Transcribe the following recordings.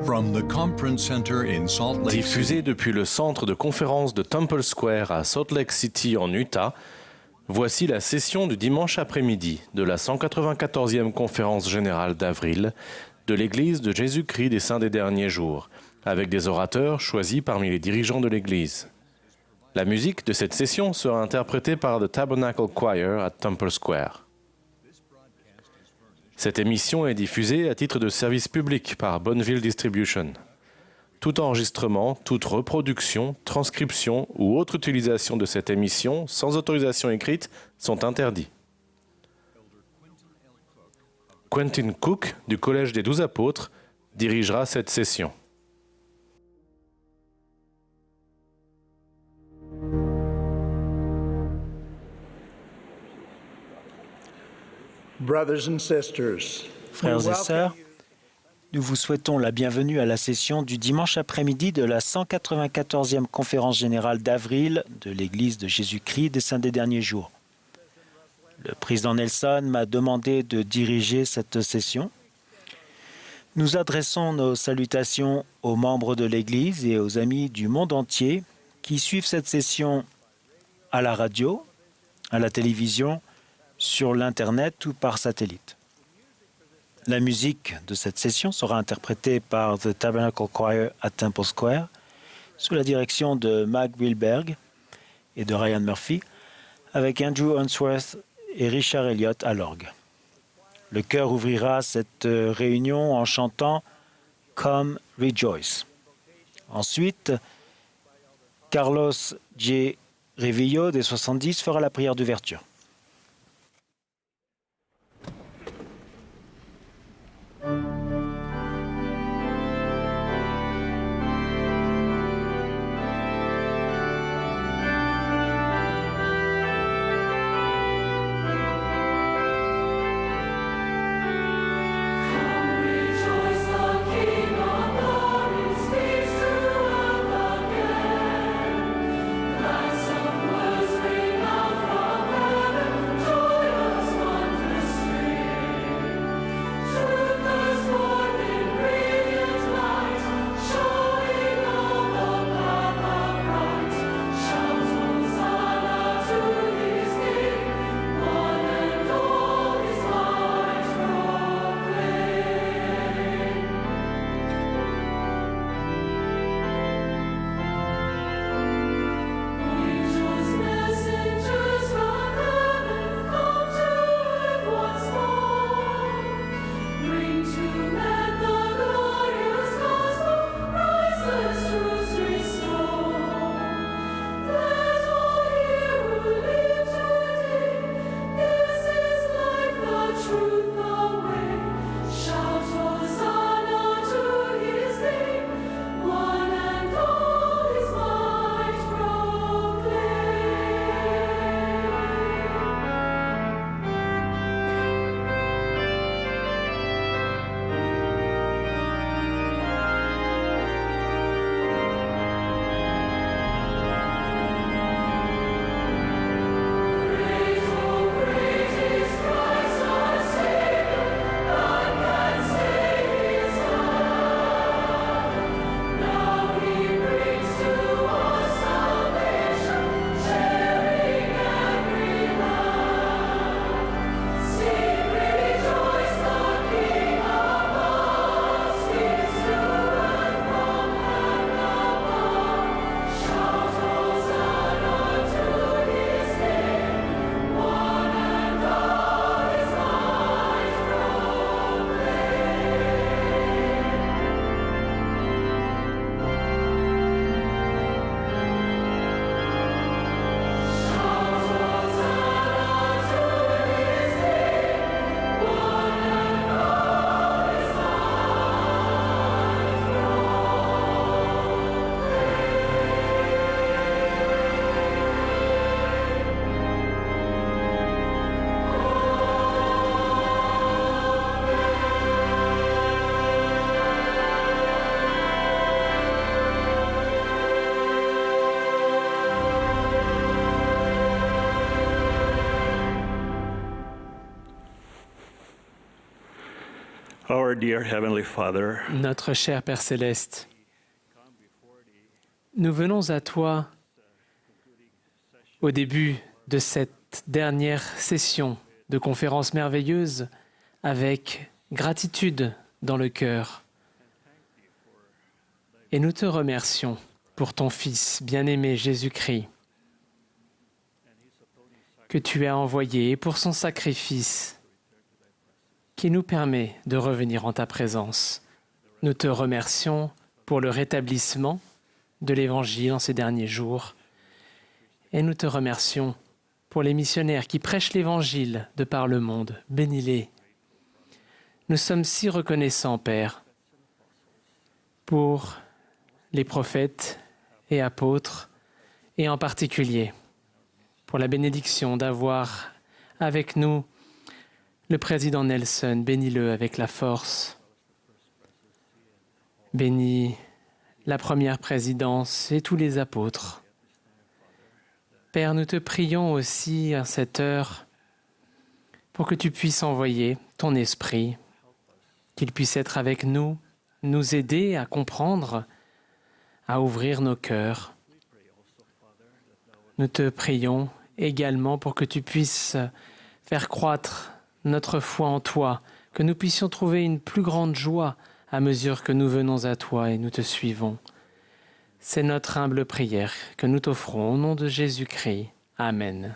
From the Conference Center in Salt Lake Diffusée City. depuis le centre de conférence de Temple Square à Salt Lake City en Utah, voici la session du dimanche après-midi de la 194e conférence générale d'avril de l'Église de Jésus-Christ des Saints des Derniers Jours, avec des orateurs choisis parmi les dirigeants de l'Église. La musique de cette session sera interprétée par The Tabernacle Choir à Temple Square. Cette émission est diffusée à titre de service public par Bonneville Distribution. Tout enregistrement, toute reproduction, transcription ou autre utilisation de cette émission sans autorisation écrite sont interdits. Quentin Cook, du Collège des 12 Apôtres, dirigera cette session. Frères et sœurs, nous vous souhaitons la bienvenue à la session du dimanche après-midi de la 194e conférence générale d'avril de l'Église de Jésus-Christ des Saints des Derniers Jours. Le président Nelson m'a demandé de diriger cette session. Nous adressons nos salutations aux membres de l'Église et aux amis du monde entier qui suivent cette session à la radio, à la télévision, sur l'Internet ou par satellite. La musique de cette session sera interprétée par The Tabernacle Choir à Temple Square sous la direction de Mag Wilberg et de Ryan Murphy avec Andrew Unsworth et Richard Elliott à l'orgue. Le chœur ouvrira cette réunion en chantant « Come Rejoice ». Ensuite, Carlos J. Revillo des 70 fera la prière d'ouverture. Come Our dear Heavenly Father, Notre cher Père céleste, nous venons à toi au début de cette dernière session de conférence merveilleuse avec gratitude dans le cœur. Et nous te remercions pour ton Fils bien-aimé Jésus-Christ que tu as envoyé et pour son sacrifice qui nous permet de revenir en ta présence. Nous te remercions pour le rétablissement de l'Évangile en ces derniers jours et nous te remercions pour les missionnaires qui prêchent l'Évangile de par le monde. Bénis-les. Nous sommes si reconnaissants, Père, pour les prophètes et apôtres, et en particulier pour la bénédiction d'avoir avec nous le président Nelson. Bénis-le avec la force. Bénis la première présidence et tous les apôtres. Père, nous te prions aussi à cette heure pour que tu puisses envoyer ton esprit, qu'il puisse être avec nous, nous aider à comprendre, à ouvrir nos cœurs. Nous te prions également pour que tu puisses faire croître notre foi en toi, que nous puissions trouver une plus grande joie à mesure que nous venons à toi et nous te suivons. C'est notre humble prière que nous t'offrons au nom de Jésus-Christ. Amen.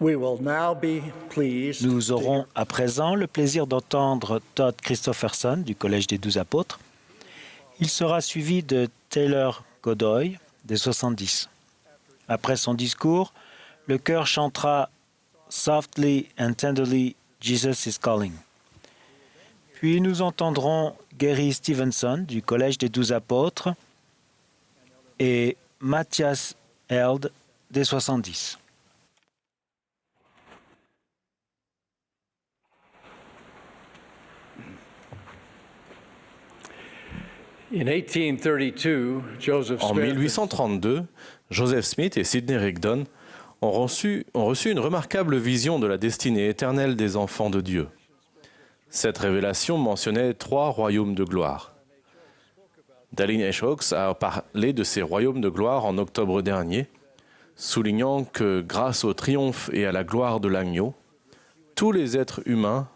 Nous aurons à présent le plaisir d'entendre Todd Christopherson du Collège des 12 apôtres. Il sera suivi de Taylor Godoy des 70. Après son discours, le chœur chantera « Softly and tenderly, Jesus is calling ». Puis nous entendrons Gary Stevenson du Collège des 12 apôtres et Matthias Held des 70. En 1832, Joseph Smith et Sidney Rigdon ont reçu une remarquable vision de la destinée éternelle des enfants de Dieu. Cette révélation mentionnait 3 royaumes de gloire. Dallin H. Oaks a parlé de ces royaumes de gloire en octobre dernier, soulignant que grâce au triomphe et à la gloire de l'agneau, tous les êtres humains,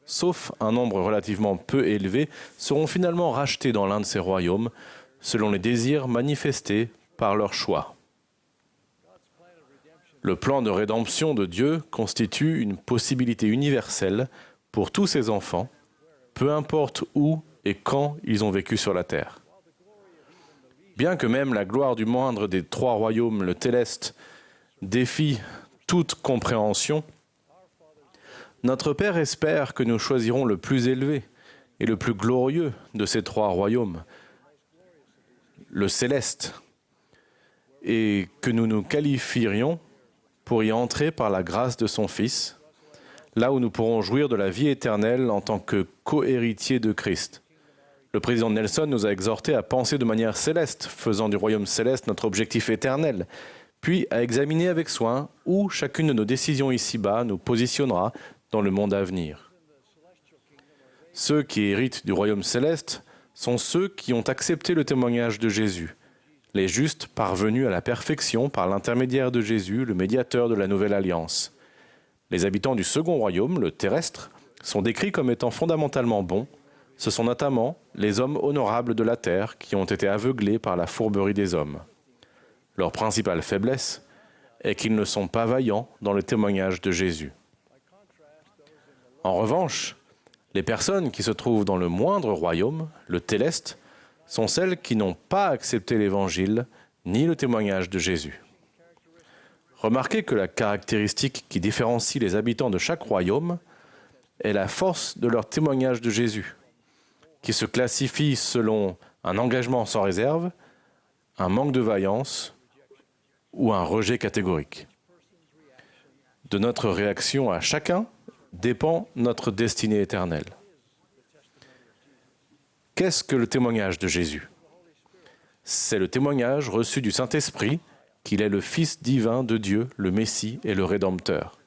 sauf un nombre relativement peu élevé, seront finalement rachetés dans l'un de ces royaumes, selon les désirs manifestés par leur choix. Le plan de rédemption de Dieu constitue une possibilité universelle pour tous ses enfants, peu importe où et quand ils ont vécu sur la terre. Bien que même la gloire du moindre des 3 royaumes, le Téleste, défie toute compréhension, notre Père espère que nous choisirons le plus élevé et le plus glorieux de ces 3 royaumes, le céleste, et que nous nous qualifierions pour y entrer par la grâce de son Fils, là où nous pourrons jouir de la vie éternelle en tant que co-héritiers de Christ. Le président Nelson nous a exhortés à penser de manière céleste, faisant du royaume céleste notre objectif éternel, puis à examiner avec soin où chacune de nos décisions ici-bas nous positionnera dans le monde à venir. Ceux qui héritent du royaume céleste sont ceux qui ont accepté le témoignage de Jésus, les justes parvenus à la perfection par l'intermédiaire de Jésus, le médiateur de la nouvelle alliance. Les habitants du second royaume, le terrestre, sont décrits comme étant fondamentalement bons. Ce sont notamment les hommes honorables de la terre qui ont été aveuglés par la fourberie des hommes. Leur principale faiblesse est qu'ils ne sont pas vaillants dans le témoignage de Jésus. En revanche, les personnes qui se trouvent dans le moindre royaume, le Téleste, sont celles qui n'ont pas accepté l'Évangile ni le témoignage de Jésus. Remarquez que la caractéristique qui différencie les habitants de chaque royaume est la force de leur témoignage de Jésus, qui se classifie selon un engagement sans réserve, un manque de vaillance ou un rejet catégorique. De notre réaction à chacun dépend notre destinée éternelle. Qu'est-ce que le témoignage de Jésus ? C'est le témoignage reçu du Saint-Esprit qu'il est le Fils divin de Dieu, le Messie et le Rédempteur.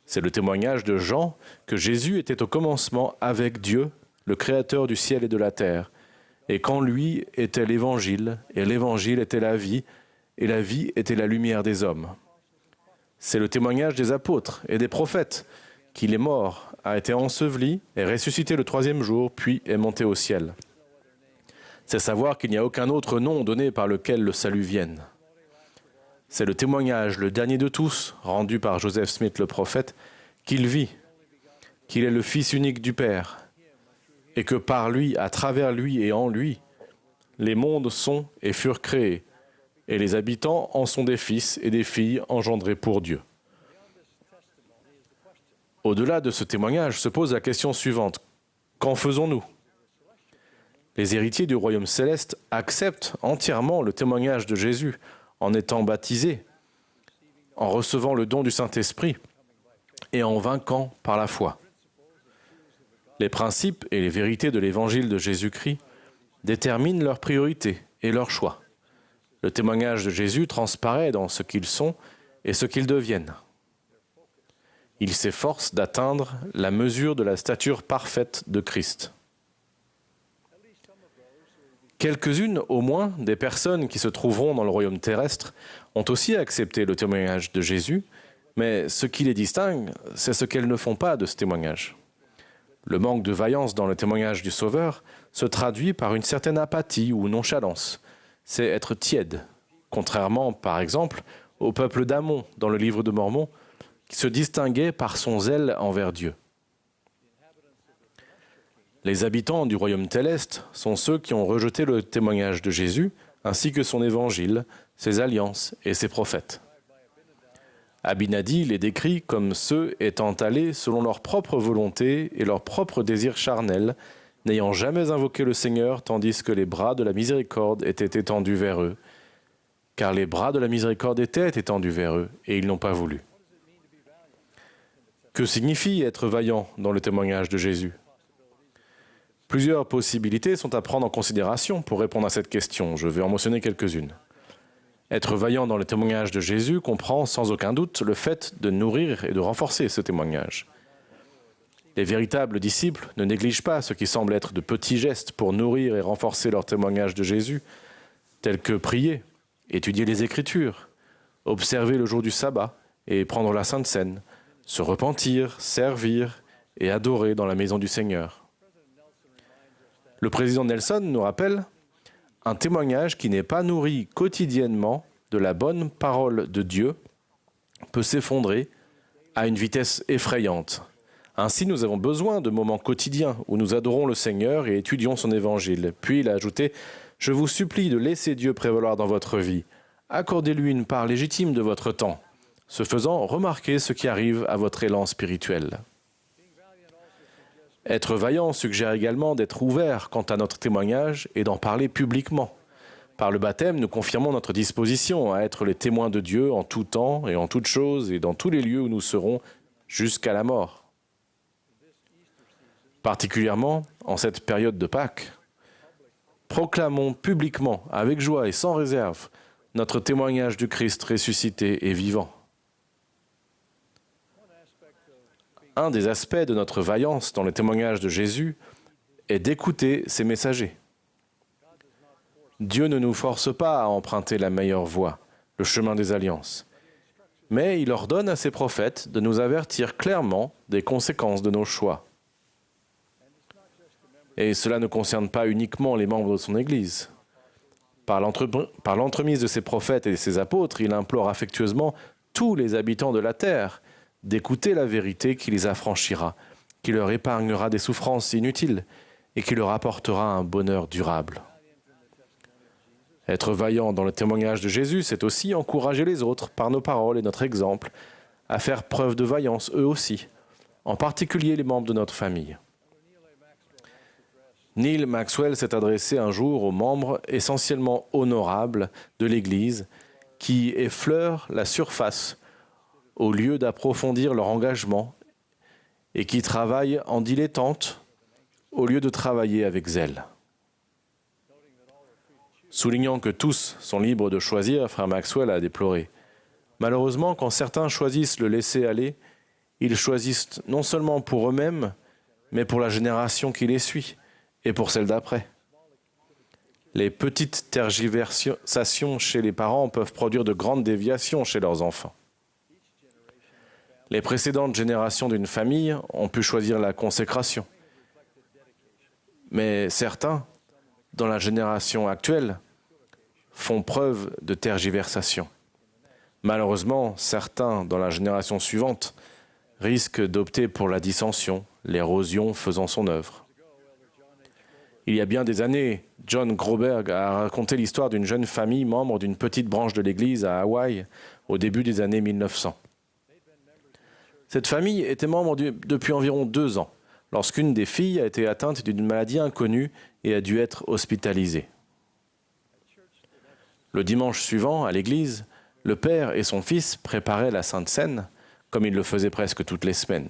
C'est le témoignage de Jean que Jésus était au commencement avec Dieu, le Créateur du ciel et de la terre, et qu'en lui était l'Évangile, et l'Évangile était la vie, et la vie était la lumière des hommes. C'est le témoignage des apôtres et des prophètes qu'il est mort, a été enseveli, est ressuscité le troisième jour, puis est monté au ciel. C'est savoir qu'il n'y a aucun autre nom donné par lequel le salut vienne. C'est le témoignage, le dernier de tous, rendu par Joseph Smith le prophète, qu'il vit, qu'il est le Fils unique du Père, et que par lui, à travers lui et en lui, les mondes sont et furent créés, et les habitants en sont des fils et des filles engendrés pour Dieu. Au-delà de ce témoignage se pose la question suivante. Qu'en faisons-nous ? Les héritiers du royaume céleste acceptent entièrement le témoignage de Jésus en étant baptisés, en recevant le don du Saint-Esprit et en vainquant par la foi. Les principes et les vérités de l'évangile de Jésus-Christ déterminent leurs priorités et leurs choix. Le témoignage de Jésus transparaît dans ce qu'ils sont et ce qu'ils deviennent. Ils s'efforcent d'atteindre la mesure de la stature parfaite de Christ. Quelques-unes, au moins, des personnes qui se trouveront dans le royaume terrestre ont aussi accepté le témoignage de Jésus, mais ce qui les distingue, c'est ce qu'elles ne font pas de ce témoignage. Le manque de vaillance dans le témoignage du Sauveur se traduit par une certaine apathie ou nonchalance. C'est être tiède, contrairement, par exemple, au peuple d'Amon dans le livre de Mormon, qui se distinguait par son zèle envers Dieu. Les habitants du royaume céleste sont ceux qui ont rejeté le témoignage de Jésus, ainsi que son évangile, ses alliances et ses prophètes. Abinadi les décrit comme ceux étant allés selon leur propre volonté et leur propre désir charnel, n'ayant jamais invoqué le Seigneur, tandis que les bras de la miséricorde étaient étendus vers eux, car les bras de la miséricorde étaient étendus vers eux, et ils n'ont pas voulu. Que signifie être vaillant dans le témoignage de Jésus ? Plusieurs possibilités sont à prendre en considération pour répondre à cette question. Je vais en mentionner quelques-unes. Être vaillant dans le témoignage de Jésus comprend sans aucun doute le fait de nourrir et de renforcer ce témoignage. Les véritables disciples ne négligent pas ce qui semble être de petits gestes pour nourrir et renforcer leur témoignage de Jésus, tels que prier, étudier les Écritures, observer le jour du sabbat et prendre la Sainte Seine, se repentir, servir et adorer dans la maison du Seigneur. Le président Nelson nous rappelle « Un témoignage qui n'est pas nourri quotidiennement de la bonne parole de Dieu peut s'effondrer à une vitesse effrayante. Ainsi, nous avons besoin de moments quotidiens où nous adorons le Seigneur et étudions son évangile. » Puis il a ajouté « Je vous supplie de laisser Dieu prévaloir dans votre vie. Accordez-lui une part légitime de votre temps. Ce faisant, remarquez ce qui arrive à votre élan spirituel. » Être vaillant suggère également d'être ouvert quant à notre témoignage et d'en parler publiquement. Par le baptême, nous confirmons notre disposition à être les témoins de Dieu en tout temps et en toutes choses et dans tous les lieux où nous serons jusqu'à la mort. Particulièrement en cette période de Pâques, proclamons publiquement, avec joie et sans réserve, notre témoignage du Christ ressuscité et vivant. Un des aspects de notre vaillance dans le témoignage de Jésus est d'écouter ses messagers. Dieu ne nous force pas à emprunter la meilleure voie, le chemin des alliances, mais il ordonne à ses prophètes de nous avertir clairement des conséquences de nos choix. Et cela ne concerne pas uniquement les membres de son Église. Par l'entremise de ses prophètes et de ses apôtres, il implore affectueusement tous les habitants de la terre d'écouter la vérité qui les affranchira, qui leur épargnera des souffrances inutiles et qui leur apportera un bonheur durable. Être vaillant dans le témoignage de Jésus, c'est aussi encourager les autres, par nos paroles et notre exemple, à faire preuve de vaillance eux aussi, en particulier les membres de notre famille. Neil Maxwell s'est adressé un jour aux membres essentiellement honorables de l'Église qui effleurent la surface au lieu d'approfondir leur engagement et qui travaillent en dilettante au lieu de travailler avec zèle. Soulignant que tous sont libres de choisir, frère Maxwell a déploré. Malheureusement, quand certains choisissent le laisser aller, ils choisissent non seulement pour eux-mêmes, mais pour la génération qui les suit et pour celle d'après. Les petites tergiversations chez les parents peuvent produire de grandes déviations chez leurs enfants. Les précédentes générations d'une famille ont pu choisir la consécration. Mais certains, dans la génération actuelle, font preuve de tergiversation. Malheureusement, certains, dans la génération suivante, risquent d'opter pour la dissension, l'érosion faisant son œuvre. Il y a bien des années, John Groberg a raconté l'histoire d'une jeune famille membre d'une petite branche de l'Église à Hawaï au début des années 1900. Cette famille était membre depuis environ 2 ans, lorsqu'une des filles a été atteinte d'une maladie inconnue et a dû être hospitalisée. Le dimanche suivant, à l'église, le père et son fils préparaient la Sainte Seine, comme ils le faisaient presque toutes les semaines.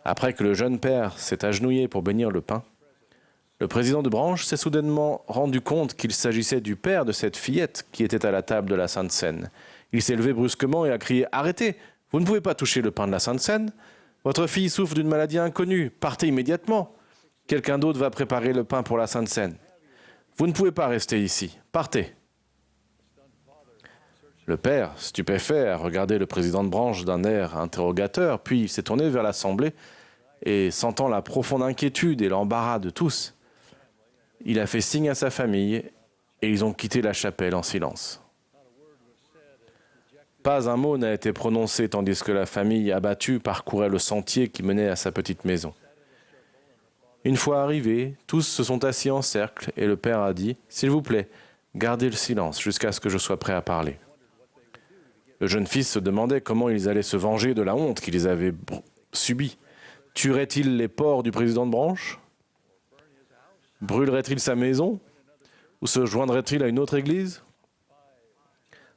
Après que le jeune père s'est agenouillé pour bénir le pain, le président de branche s'est soudainement rendu compte qu'il s'agissait du père de cette fillette qui était à la table de la Sainte Seine. Il s'est levé brusquement et a crié « Arrêtez! Vous ne pouvez pas toucher le pain de la Sainte Seine. Votre fille souffre d'une maladie inconnue. Partez immédiatement. Quelqu'un d'autre va préparer le pain pour la Sainte Seine. Vous ne pouvez pas rester ici. Partez. » Le père, stupéfait, a regardé le président de branche d'un air interrogateur, puis il s'est tourné vers l'assemblée et, sentant la profonde inquiétude et l'embarras de tous, il a fait signe à sa famille et ils ont quitté la chapelle en silence. Pas un mot n'a été prononcé tandis que la famille abattue parcourait le sentier qui menait à sa petite maison. Une fois arrivés, tous se sont assis en cercle et le père a dit « S'il vous plaît, gardez le silence jusqu'à ce que je sois prêt à parler. » Le jeune fils se demandait comment ils allaient se venger de la honte qu'ils avaient subie. Tueraient-ils les porcs du président de branche? Brûlerait-il sa maison? Ou se joindrait-il à une autre église?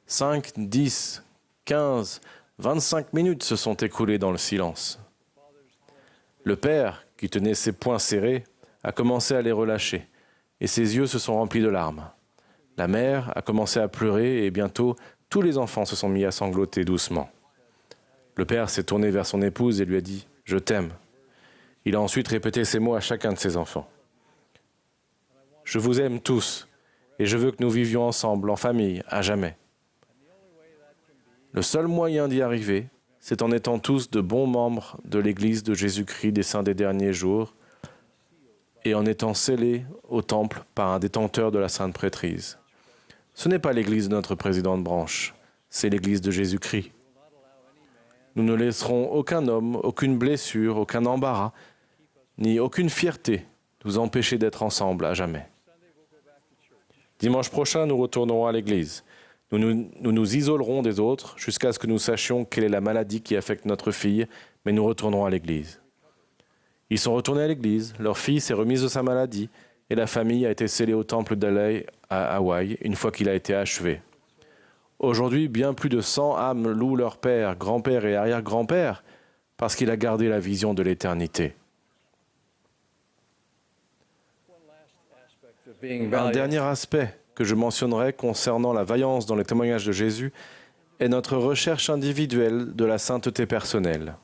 5, 10, 15, 25 minutes se sont écoulées dans le silence. Le père, qui tenait ses poings serrés, a commencé à les relâcher, et ses yeux se sont remplis de larmes. La mère a commencé à pleurer, et bientôt, tous les enfants se sont mis à sangloter doucement. Le père s'est tourné vers son épouse et lui a dit « Je t'aime ». Il a ensuite répété ces mots à chacun de ses enfants. « Je vous aime tous, et je veux que nous vivions ensemble, en famille, à jamais. » Le seul moyen d'y arriver, c'est en étant tous de bons membres de l'Église de Jésus-Christ des Saints des derniers jours et en étant scellés au temple par un détenteur de la Sainte Prêtrise. Ce n'est pas l'Église de notre président de branche, c'est l'Église de Jésus-Christ. Nous ne laisserons aucun homme, aucune blessure, aucun embarras, ni aucune fierté nous empêcher d'être ensemble à jamais. Dimanche prochain, nous retournerons à l'Église. Nous nous isolerons des autres jusqu'à ce que nous sachions quelle est la maladie qui affecte notre fille, mais nous retournerons à l'Église. Ils sont retournés à l'Église, leur fille s'est remise de sa maladie, et la famille a été scellée au temple d'Alei à Hawaï une fois qu'il a été achevé. Aujourd'hui, bien plus de 100 âmes louent leur père, grand-père et arrière-grand-père parce qu'il a gardé la vision de l'éternité. Un dernier aspect que je mentionnerai concernant la vaillance dans les témoignages de Jésus est notre recherche individuelle de la sainteté personnelle.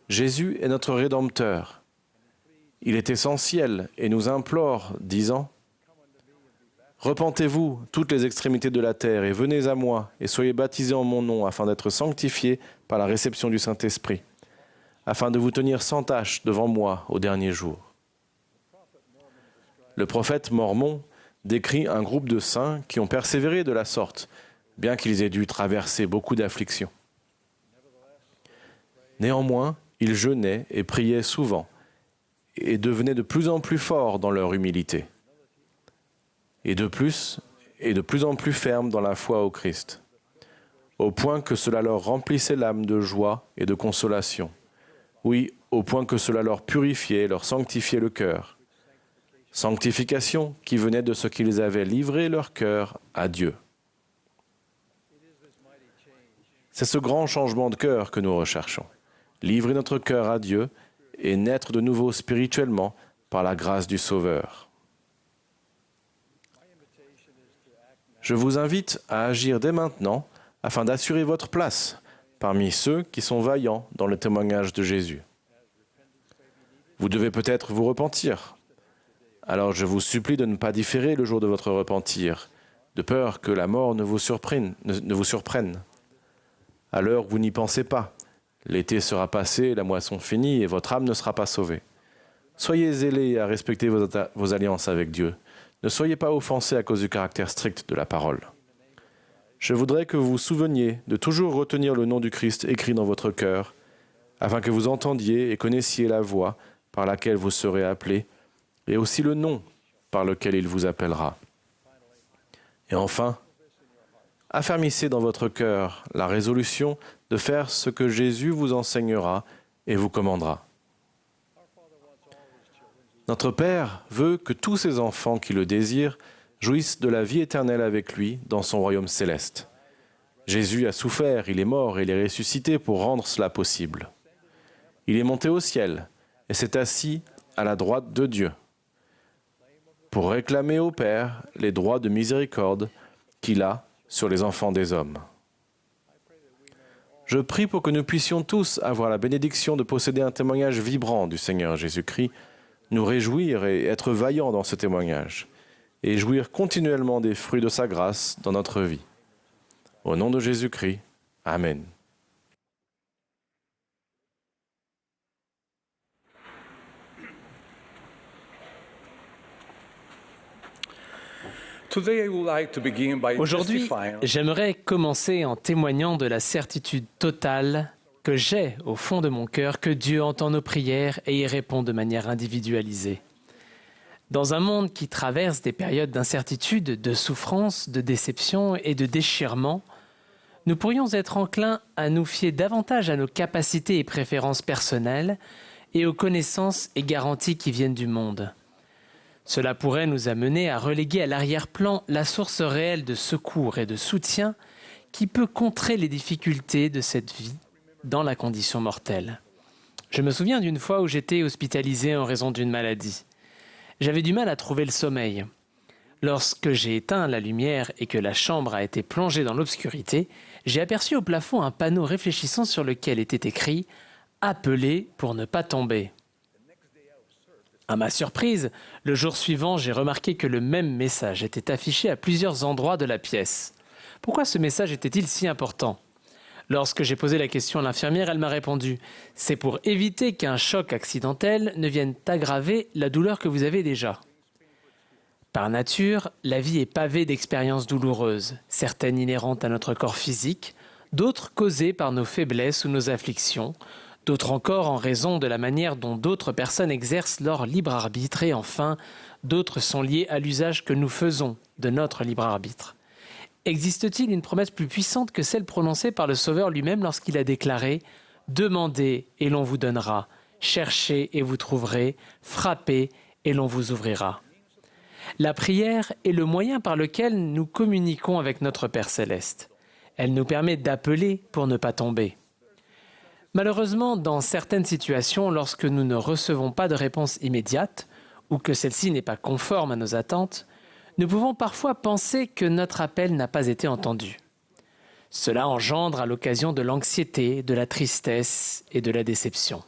Jésus est notre Rédempteur. Il est essentiel et nous implore, disant « Repentez-vous, toutes les extrémités de la terre, et venez à moi, et soyez baptisés en mon nom, afin d'être sanctifiés par la réception du Saint-Esprit, afin de vous tenir sans tache devant moi au dernier jour. » Le prophète Mormon décrit un groupe de saints qui ont persévéré de la sorte, bien qu'ils aient dû traverser beaucoup d'afflictions. Néanmoins, ils jeûnaient et priaient souvent, et devenaient de plus en plus forts dans leur humilité, et de plus en plus fermes dans la foi au Christ, au point que cela leur remplissait l'âme de joie et de consolation. Oui, au point que cela leur purifiait, leur sanctifiait le cœur. Sanctification qui venait de ce qu'ils avaient livré leur cœur à Dieu. C'est ce grand changement de cœur que nous recherchons. Livrer notre cœur à Dieu et naître de nouveau spirituellement par la grâce du Sauveur. Je vous invite à agir dès maintenant afin d'assurer votre place parmi ceux qui sont vaillants dans le témoignage de Jésus. Vous devez peut-être vous repentir. Alors je vous supplie de ne pas différer le jour de votre repentir, de peur que la mort ne vous surprenne. À l'heure où vous n'y pensez pas, l'été sera passé, la moisson finie et votre âme ne sera pas sauvée. Soyez zélés à respecter vos alliances avec Dieu. Ne soyez pas offensés à cause du caractère strict de la parole. Je voudrais que vous vous souveniez de toujours retenir le nom du Christ écrit dans votre cœur, afin que vous entendiez et connaissiez la voix par laquelle vous serez appelés, et aussi le nom par lequel il vous appellera. Et enfin, affermissez dans votre cœur la résolution de faire ce que Jésus vous enseignera et vous commandera. Notre Père veut que tous ses enfants qui le désirent jouissent de la vie éternelle avec lui dans son royaume céleste. Jésus a souffert, il est mort et il est ressuscité pour rendre cela possible. Il est monté au ciel et s'est assis à la droite de Dieu pour réclamer au Père les droits de miséricorde qu'il a sur les enfants des hommes. Je prie pour que nous puissions tous avoir la bénédiction de posséder un témoignage vibrant du Seigneur Jésus-Christ, nous réjouir et être vaillants dans ce témoignage, et jouir continuellement des fruits de sa grâce dans notre vie. Au nom de Jésus-Christ, Amen. Aujourd'hui, j'aimerais commencer en témoignant de la certitude totale que j'ai au fond de mon cœur que Dieu entend nos prières et y répond de manière individualisée. Dans un monde qui traverse des périodes d'incertitude, de souffrance, de déception et de déchirement, nous pourrions être enclins à nous fier davantage à nos capacités et préférences personnelles et aux connaissances et garanties qui viennent du monde. Cela pourrait nous amener à reléguer à l'arrière-plan la source réelle de secours et de soutien qui peut contrer les difficultés de cette vie dans la condition mortelle. Je me souviens d'une fois où j'étais hospitalisé en raison d'une maladie. J'avais du mal à trouver le sommeil. Lorsque j'ai éteint la lumière et que la chambre a été plongée dans l'obscurité, j'ai aperçu au plafond un panneau réfléchissant sur lequel était écrit « Appeler pour ne pas tomber ». À ma surprise, le jour suivant, j'ai remarqué que le même message était affiché à plusieurs endroits de la pièce. Pourquoi ce message était-il si important ? Lorsque j'ai posé la question à l'infirmière, elle m'a répondu « C'est pour éviter qu'un choc accidentel ne vienne aggraver la douleur que vous avez déjà ». Par nature, la vie est pavée d'expériences douloureuses, certaines inhérentes à notre corps physique, d'autres causées par nos faiblesses ou nos afflictions, d'autres encore en raison de la manière dont d'autres personnes exercent leur libre arbitre et enfin, d'autres sont liées à l'usage que nous faisons de notre libre arbitre. Existe-t-il une promesse plus puissante que celle prononcée par le Sauveur lui-même lorsqu'il a déclaré « Demandez et l'on vous donnera, cherchez et vous trouverez, frappez et l'on vous ouvrira ». La prière est le moyen par lequel nous communiquons avec notre Père Céleste. Elle nous permet d'appeler pour ne pas tomber. Malheureusement, dans certaines situations, lorsque nous ne recevons pas de réponse immédiate ou que celle-ci n'est pas conforme à nos attentes, nous pouvons parfois penser que notre appel n'a pas été entendu. Cela engendre à l'occasion de l'anxiété, de la tristesse et de la déception.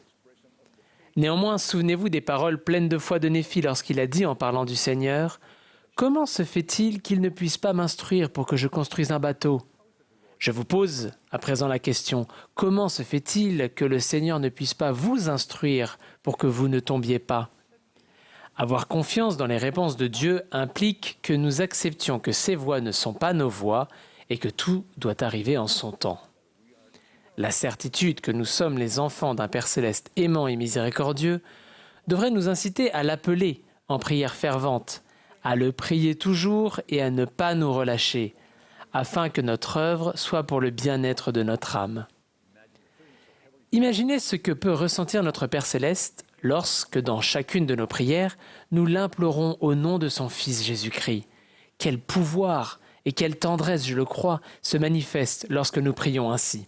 Néanmoins, souvenez-vous des paroles pleines de foi de Néphi lorsqu'il a dit en parlant du Seigneur « Comment se fait-il qu'il ne puisse pas m'instruire pour que je construise un bateau ?» Je vous pose à présent la question « Comment se fait-il que le Seigneur ne puisse pas vous instruire pour que vous ne tombiez pas ?» Avoir confiance dans les réponses de Dieu implique que nous acceptions que ses voies ne sont pas nos voies et que tout doit arriver en son temps. La certitude que nous sommes les enfants d'un Père Céleste aimant et miséricordieux devrait nous inciter à l'appeler en prière fervente, à le prier toujours et à ne pas nous relâcher, afin que notre œuvre soit pour le bien-être de notre âme. Imaginez ce que peut ressentir notre Père Céleste lorsque, dans chacune de nos prières, nous l'implorons au nom de son Fils Jésus-Christ. Quel pouvoir et quelle tendresse, je le crois, se manifestent lorsque nous prions ainsi.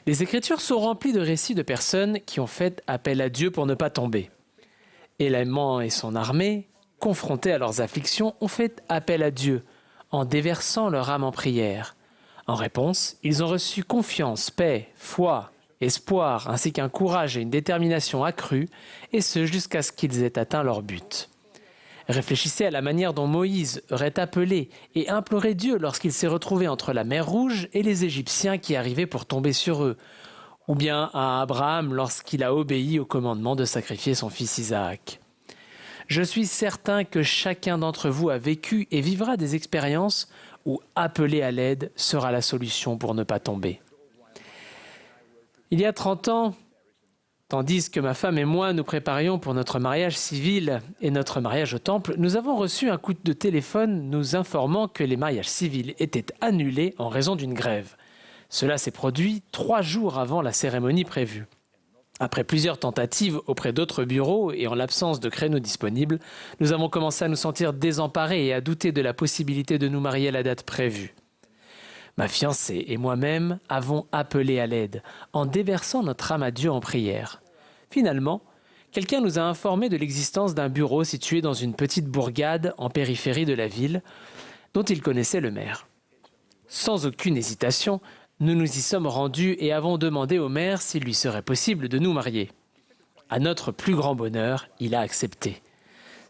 Les Écritures sont remplies de récits de personnes qui ont fait appel à Dieu pour ne pas tomber. Élément et son armée, confrontés à leurs afflictions, ont fait appel à Dieu en déversant leur âme en prière. En réponse, ils ont reçu confiance, paix, foi, espoir, ainsi qu'un courage et une détermination accrue, et ce jusqu'à ce qu'ils aient atteint leur but. Réfléchissez à la manière dont Moïse aurait appelé et imploré Dieu lorsqu'il s'est retrouvé entre la mer Rouge et les Égyptiens qui arrivaient pour tomber sur eux, ou bien à Abraham lorsqu'il a obéi au commandement de sacrifier son fils Isaac. Je suis certain que chacun d'entre vous a vécu et vivra des expériences où appeler à l'aide sera la solution pour ne pas tomber. Il y a 30 ans, tandis que ma femme et moi nous préparions pour notre mariage civil et notre mariage au temple, nous avons reçu un coup de téléphone nous informant que les mariages civils étaient annulés en raison d'une grève. Cela s'est produit 3 jours avant la cérémonie prévue. Après plusieurs tentatives auprès d'autres bureaux et en l'absence de créneaux disponibles, nous avons commencé à nous sentir désemparés et à douter de la possibilité de nous marier à la date prévue. Ma fiancée et moi-même avons appelé à l'aide en déversant notre âme à Dieu en prière. Finalement, quelqu'un nous a informé de l'existence d'un bureau situé dans une petite bourgade en périphérie de la ville, dont il connaissait le maire. Sans aucune hésitation, nous nous y sommes rendus et avons demandé au maire s'il lui serait possible de nous marier. À notre plus grand bonheur, il a accepté.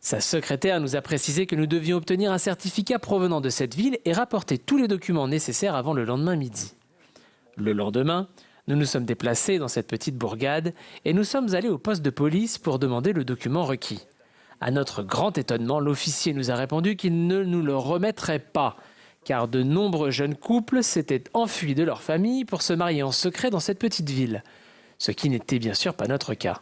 Sa secrétaire nous a précisé que nous devions obtenir un certificat provenant de cette ville et rapporter tous les documents nécessaires avant le lendemain midi. Le lendemain, nous nous sommes déplacés dans cette petite bourgade et nous sommes allés au poste de police pour demander le document requis. À notre grand étonnement, l'officier nous a répondu qu'il ne nous le remettrait pas, car de nombreux jeunes couples s'étaient enfuis de leur famille pour se marier en secret dans cette petite ville, ce qui n'était bien sûr pas notre cas.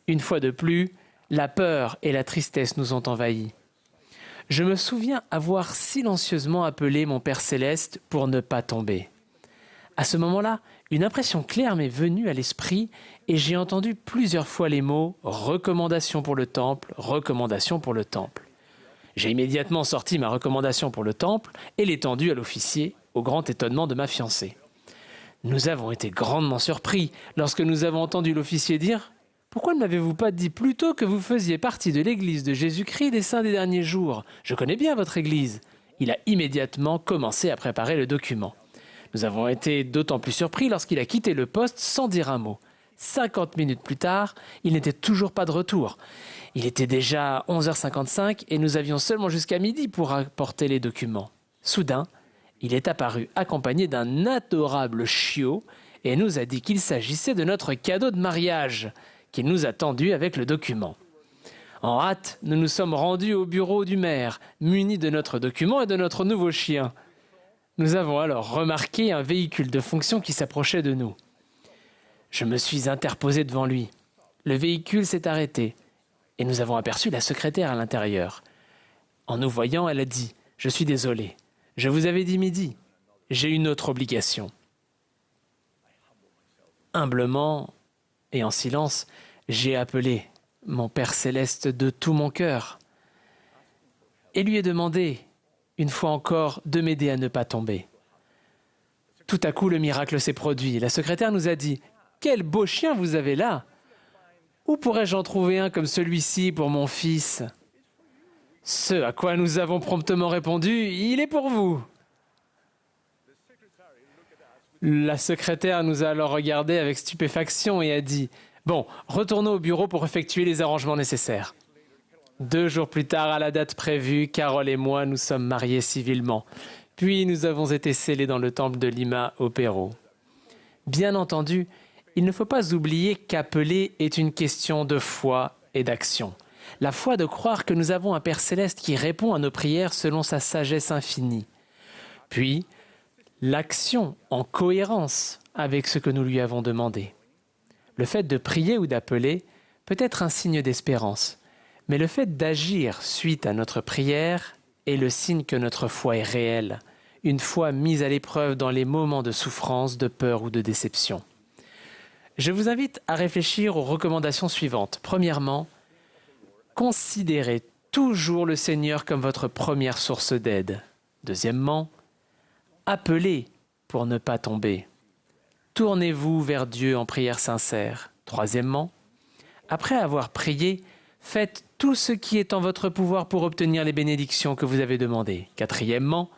Une fois de plus, la peur et la tristesse nous ont envahis. Je me souviens avoir silencieusement appelé mon Père Céleste pour ne pas tomber. À ce moment-là, une impression claire m'est venue à l'esprit et j'ai entendu plusieurs fois les mots « recommandation pour le temple, recommandation pour le temple ». J'ai immédiatement sorti ma recommandation pour le temple et l'ai tendue à l'officier, au grand étonnement de ma fiancée. Nous avons été grandement surpris lorsque nous avons entendu l'officier dire « Pourquoi ne m'avez-vous pas dit plus tôt que vous faisiez partie de l'église de Jésus-Christ des Saints des derniers jours? Je connais bien votre église. » Il a immédiatement commencé à préparer le document. Nous avons été d'autant plus surpris lorsqu'il a quitté le poste sans dire un mot. 50 minutes plus tard, il n'était toujours pas de retour. Il était déjà 11h55 et nous avions seulement jusqu'à midi pour apporter les documents. Soudain, il est apparu accompagné d'un adorable chiot et nous a dit qu'il s'agissait de notre cadeau de mariage, qu'il nous a tendu avec le document. En hâte, nous nous sommes rendus au bureau du maire, munis de notre document et de notre nouveau chien. Nous avons alors remarqué un véhicule de fonction qui s'approchait de nous. Je me suis interposé devant lui. Le véhicule s'est arrêté et nous avons aperçu la secrétaire à l'intérieur. En nous voyant, elle a dit « Je suis désolée, je vous avais dit midi, j'ai une autre obligation. » Humblement et en silence, j'ai appelé mon Père Céleste de tout mon cœur et lui ai demandé, une fois encore, de m'aider à ne pas tomber. Tout à coup, le miracle s'est produit. La secrétaire nous a dit « Quel beau chien vous avez là! Où pourrais-je en trouver un comme celui-ci pour mon fils ?» Ce à quoi nous avons promptement répondu « Il est pour vous !» La secrétaire nous a alors regardés avec stupéfaction et a dit « Bon, retournons au bureau pour effectuer les arrangements nécessaires. » 2 jours plus tard, à la date prévue, Carole et moi nous sommes mariés civilement. Puis nous avons été scellés dans le temple de Lima au Pérou. Bien entendu, il ne faut pas oublier qu'appeler est une question de foi et d'action. La foi de croire que nous avons un Père Céleste qui répond à nos prières selon sa sagesse infinie. Puis, l'action en cohérence avec ce que nous lui avons demandé. Le fait de prier ou d'appeler peut être un signe d'espérance, mais le fait d'agir suite à notre prière est le signe que notre foi est réelle, une foi mise à l'épreuve dans les moments de souffrance, de peur ou de déception. Je vous invite à réfléchir aux recommandations suivantes. Premièrement, considérez toujours le Seigneur comme votre première source d'aide. Deuxièmement, appelez pour ne pas tomber. Tournez-vous vers Dieu en prière sincère. Troisièmement, après avoir prié, faites tout ce qui est en votre pouvoir pour obtenir les bénédictions que vous avez demandées. Quatrièmement,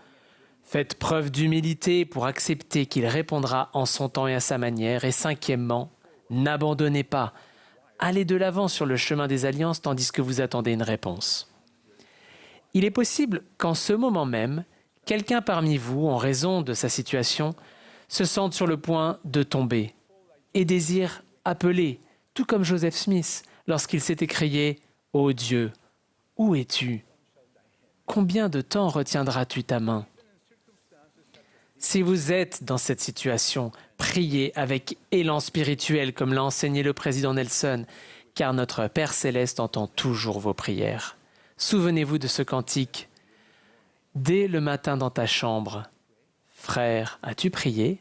faites preuve d'humilité pour accepter qu'il répondra en son temps et à sa manière. Et cinquièmement, n'abandonnez pas. Allez de l'avant sur le chemin des alliances tandis que vous attendez une réponse. Il est possible qu'en ce moment même, quelqu'un parmi vous, en raison de sa situation, se sente sur le point de tomber et désire appeler, tout comme Joseph Smith, lorsqu'il s'est écrié « Ô Dieu, où es-tu? Combien de temps retiendras-tu ta main ?» Si vous êtes dans cette situation, priez avec élan spirituel comme l'a enseigné le président Nelson, car notre Père Céleste entend toujours vos prières. Souvenez-vous de ce cantique. Dès le matin dans ta chambre, frère, as-tu prié?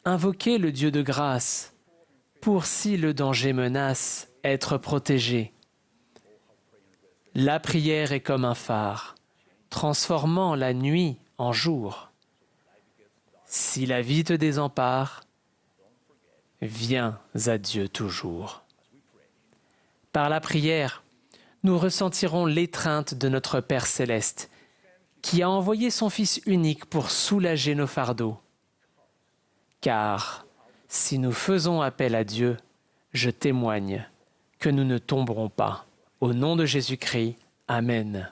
Invoquez le Dieu de grâce, pour si le danger menace, être protégé. La prière est comme un phare, transformant la nuit en jour. Si la vie te désempare, viens à Dieu toujours. Par la prière, nous ressentirons l'étreinte de notre Père Céleste, qui a envoyé son Fils unique pour soulager nos fardeaux. Car si nous faisons appel à Dieu, je témoigne que nous ne tomberons pas. Au nom de Jésus-Christ, Amen.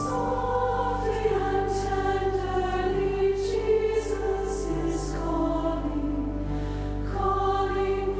Softly and tenderly, Jesus is calling, calling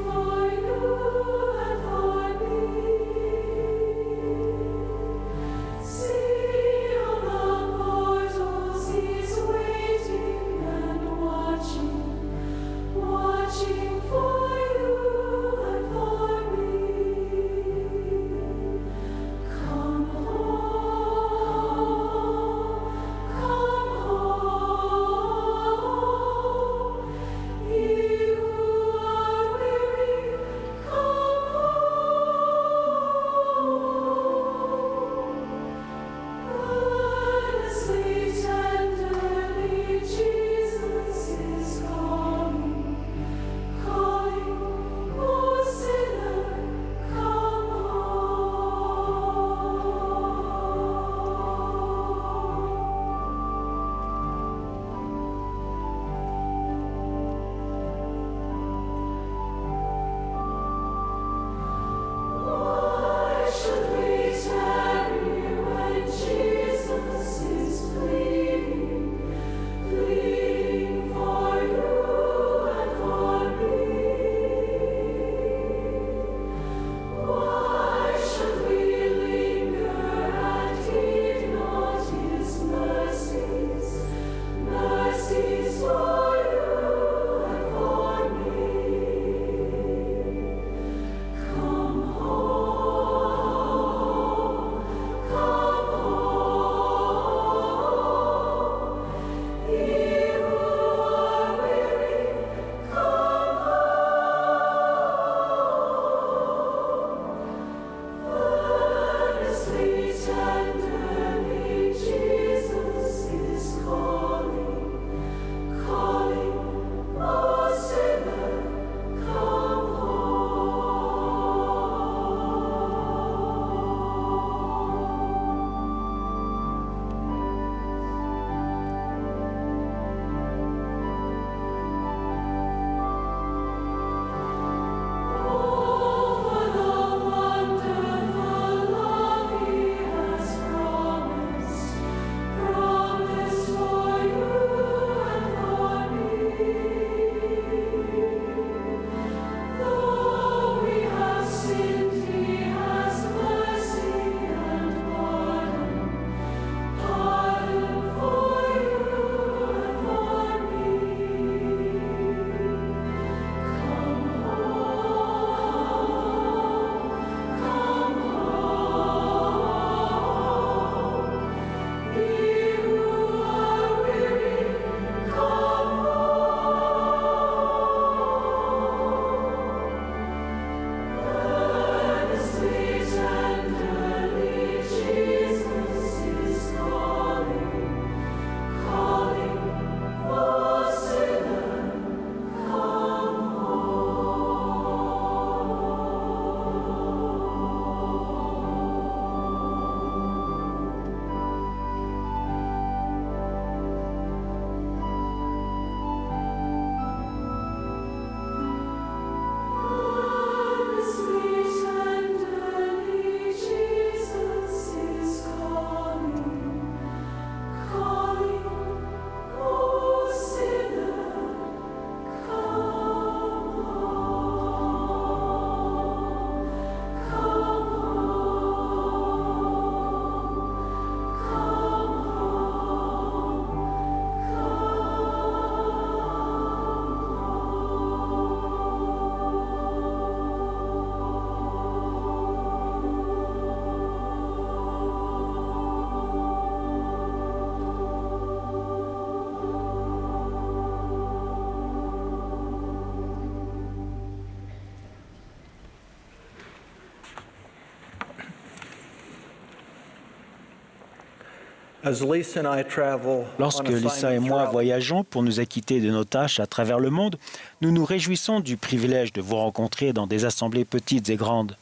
Lorsque Lisa et moi voyageons pour nous acquitter de nos tâches à travers le monde, nous nous réjouissons du privilège de vous rencontrer dans des assemblées petites et grandes.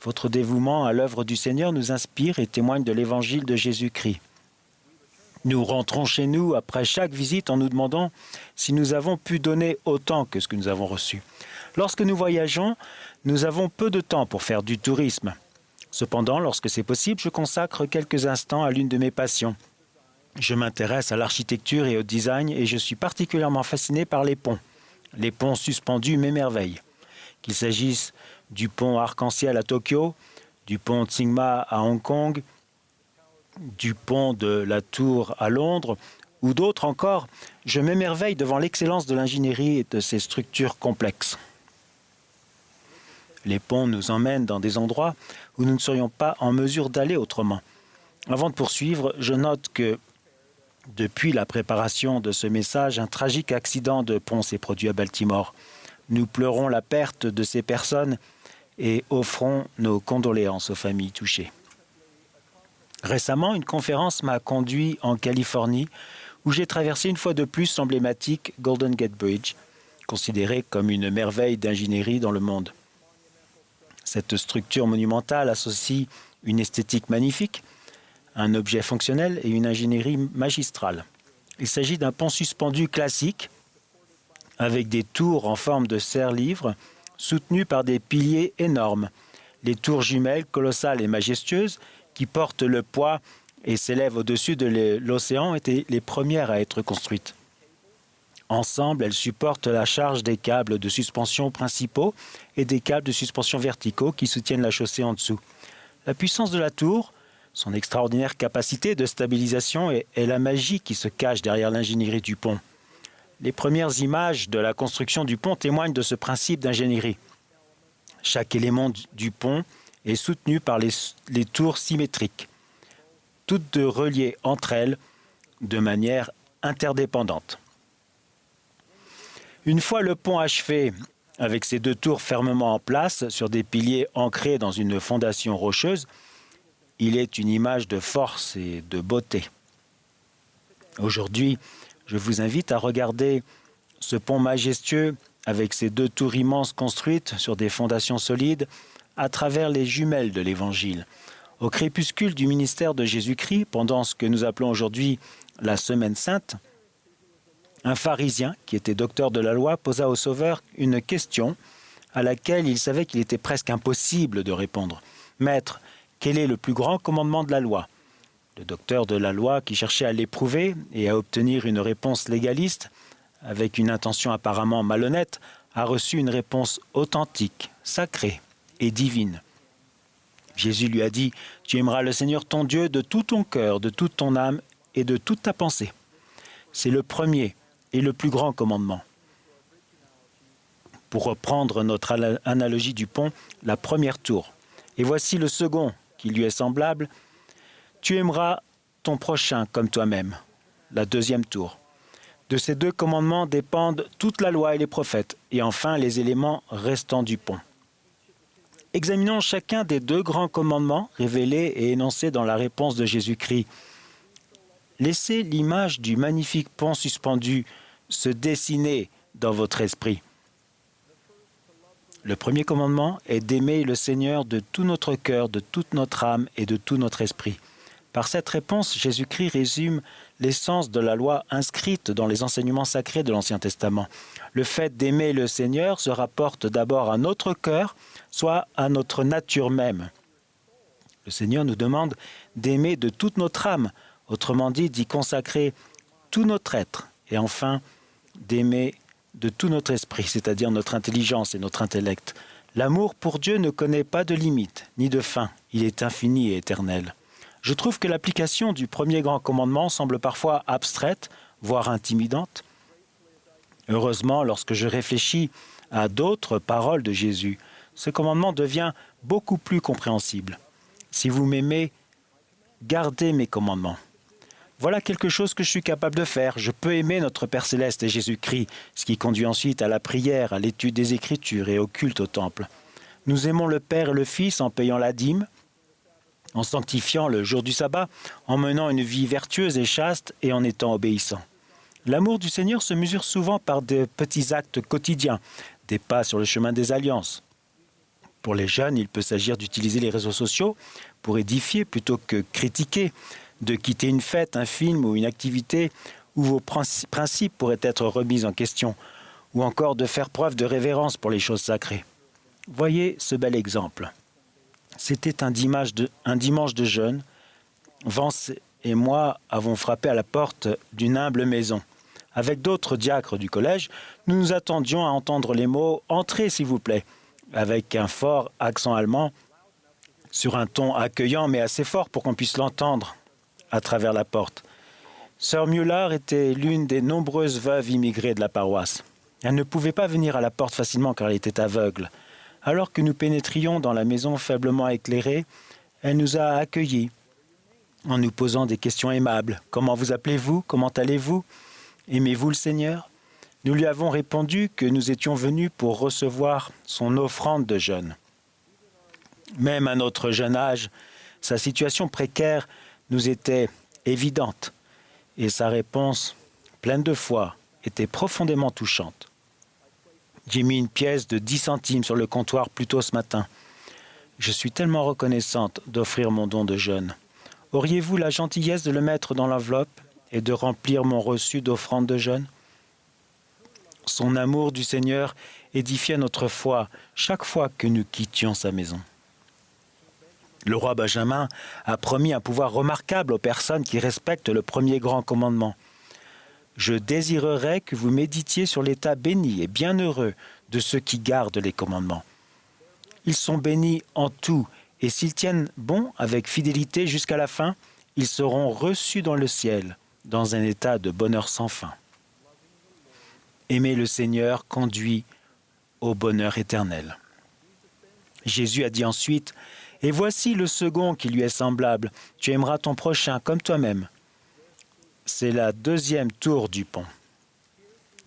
Votre dévouement à l'œuvre du Seigneur nous inspire et témoigne de l'évangile de Jésus-Christ. Nous rentrons chez nous après chaque visite en nous demandant si nous avons pu donner autant que ce que nous avons reçu. Lorsque nous voyageons, nous avons peu de temps pour faire du tourisme. Cependant, lorsque c'est possible, je consacre quelques instants à l'une de mes passions. Je m'intéresse à l'architecture et au design et je suis particulièrement fasciné par les ponts. Les ponts suspendus m'émerveillent. Qu'il s'agisse du pont arc-en-ciel à Tokyo, du pont Tsingma à Hong Kong, du pont de la Tour à Londres ou d'autres encore, je m'émerveille devant l'excellence de l'ingénierie et de ces structures complexes. Les ponts nous emmènent dans des endroits où nous ne serions pas en mesure d'aller autrement. Avant de poursuivre, je note que depuis la préparation de ce message, un tragique accident de pont s'est produit à Baltimore. Nous pleurons la perte de ces personnes et offrons nos condoléances aux familles touchées. Récemment, une conférence m'a conduit en Californie où j'ai traversé une fois de plus l'emblématique Golden Gate Bridge, considérée comme une merveille d'ingénierie dans le monde. Cette structure monumentale associe une esthétique magnifique, un objet fonctionnel et une ingénierie magistrale. Il s'agit d'un pont suspendu classique avec des tours en forme de serre-livre soutenues par des piliers énormes. Les tours jumelles, colossales et majestueuses, qui portent le poids et s'élèvent au-dessus de l'océan, étaient les premières à être construites. Ensemble, elles supportent la charge des câbles de suspension principaux et des câbles de suspension verticaux qui soutiennent la chaussée en dessous. La puissance de la tour, son extraordinaire capacité de stabilisation est la magie qui se cache derrière l'ingénierie du pont. Les premières images de la construction du pont témoignent de ce principe d'ingénierie. Chaque élément du pont est soutenu par les tours symétriques, toutes reliées entre elles de manière interdépendante. Une fois le pont achevé, avec ses deux tours fermement en place sur des piliers ancrés dans une fondation rocheuse, il est une image de force et de beauté. Aujourd'hui, je vous invite à regarder ce pont majestueux avec ses deux tours immenses construites sur des fondations solides à travers les jumelles de l'Évangile. Au crépuscule du ministère de Jésus-Christ, pendant ce que nous appelons aujourd'hui la Semaine Sainte, un pharisien, qui était docteur de la loi, posa au Sauveur une question à laquelle il savait qu'il était presque impossible de répondre. « Maître, quel est le plus grand commandement de la loi ?» Le docteur de la loi, qui cherchait à l'éprouver et à obtenir une réponse légaliste, avec une intention apparemment malhonnête, a reçu une réponse authentique, sacrée et divine. Jésus lui a dit « Tu aimeras le Seigneur ton Dieu de tout ton cœur, de toute ton âme et de toute ta pensée. » C'est le premier et le plus grand commandement. Pour reprendre notre analogie du pont, la première tour. Et voici le second qui lui est semblable. Tu aimeras ton prochain comme toi-même. La deuxième tour. De ces deux commandements dépendent toute la loi et les prophètes, et enfin les éléments restants du pont. Examinons chacun des deux grands commandements révélés et énoncés dans la réponse de Jésus-Christ. Laissez l'image du magnifique pont suspendu se dessiner dans votre esprit. Le premier commandement est d'aimer le Seigneur de tout notre cœur, de toute notre âme et de tout notre esprit. Par cette réponse, Jésus-Christ résume l'essence de la loi inscrite dans les enseignements sacrés de l'Ancien Testament. Le fait d'aimer le Seigneur se rapporte d'abord à notre cœur, soit à notre nature même. Le Seigneur nous demande d'aimer de toute notre âme, autrement dit, d'y consacrer tout notre être, et enfin, d'aimer de tout notre esprit, c'est-à-dire notre intelligence et notre intellect. L'amour pour Dieu ne connaît pas de limite, ni de fin, il est infini et éternel. Je trouve que l'application du premier grand commandement semble parfois abstraite, voire intimidante. Heureusement, lorsque je réfléchis à d'autres paroles de Jésus, ce commandement devient beaucoup plus compréhensible. Si vous m'aimez, gardez mes commandements. Voilà quelque chose que je suis capable de faire. Je peux aimer notre Père Céleste et Jésus-Christ, ce qui conduit ensuite à la prière, à l'étude des Écritures et au culte au temple. Nous aimons le Père et le Fils en payant la dîme, en sanctifiant le jour du sabbat, en menant une vie vertueuse et chaste et en étant obéissant. L'amour du Seigneur se mesure souvent par de petits actes quotidiens, des pas sur le chemin des alliances. Pour les jeunes, il peut s'agir d'utiliser les réseaux sociaux pour édifier plutôt que critiquer, de quitter une fête, un film ou une activité où vos principes pourraient être remis en question, ou encore de faire preuve de révérence pour les choses sacrées. Voyez ce bel exemple. C'était un dimanche de jeûne. Vance et moi avons frappé à la porte d'une humble maison. Avec d'autres diacres du collège, nous nous attendions à entendre les mots « Entrez, s'il vous plaît », avec un fort accent allemand, sur un ton accueillant mais assez fort pour qu'on puisse l'entendre à travers la porte. Sœur Müller était l'une des nombreuses veuves immigrées de la paroisse. Elle ne pouvait pas venir à la porte facilement car elle était aveugle. Alors que nous pénétrions dans la maison faiblement éclairée, elle nous a accueillis en nous posant des questions aimables. « Comment vous appelez-vous ? Comment allez-vous ? Aimez-vous le Seigneur ?» Nous lui avons répondu que nous étions venus pour recevoir son offrande de jeûne. Même à notre jeune âge, sa situation précaire nous était évidente et sa réponse, pleine de foi, était profondément touchante. J'ai mis une pièce de 10 centimes sur le comptoir plus tôt ce matin. Je suis tellement reconnaissante d'offrir mon don de jeûne. Auriez-vous la gentillesse de le mettre dans l'enveloppe et de remplir mon reçu d'offrande de jeûne ? Son amour du Seigneur édifiait notre foi chaque fois que nous quittions sa maison. Le roi Benjamin a promis un pouvoir remarquable aux personnes qui respectent le premier grand commandement. Je désirerais que vous méditiez sur l'état béni et bienheureux de ceux qui gardent les commandements. Ils sont bénis en tout, et s'ils tiennent bon avec fidélité jusqu'à la fin, ils seront reçus dans le ciel, dans un état de bonheur sans fin. Aimer le Seigneur conduit au bonheur éternel. Jésus a dit ensuite, « Et voici le second qui lui est semblable, tu aimeras ton prochain comme toi-même. » C'est la deuxième tour du pont.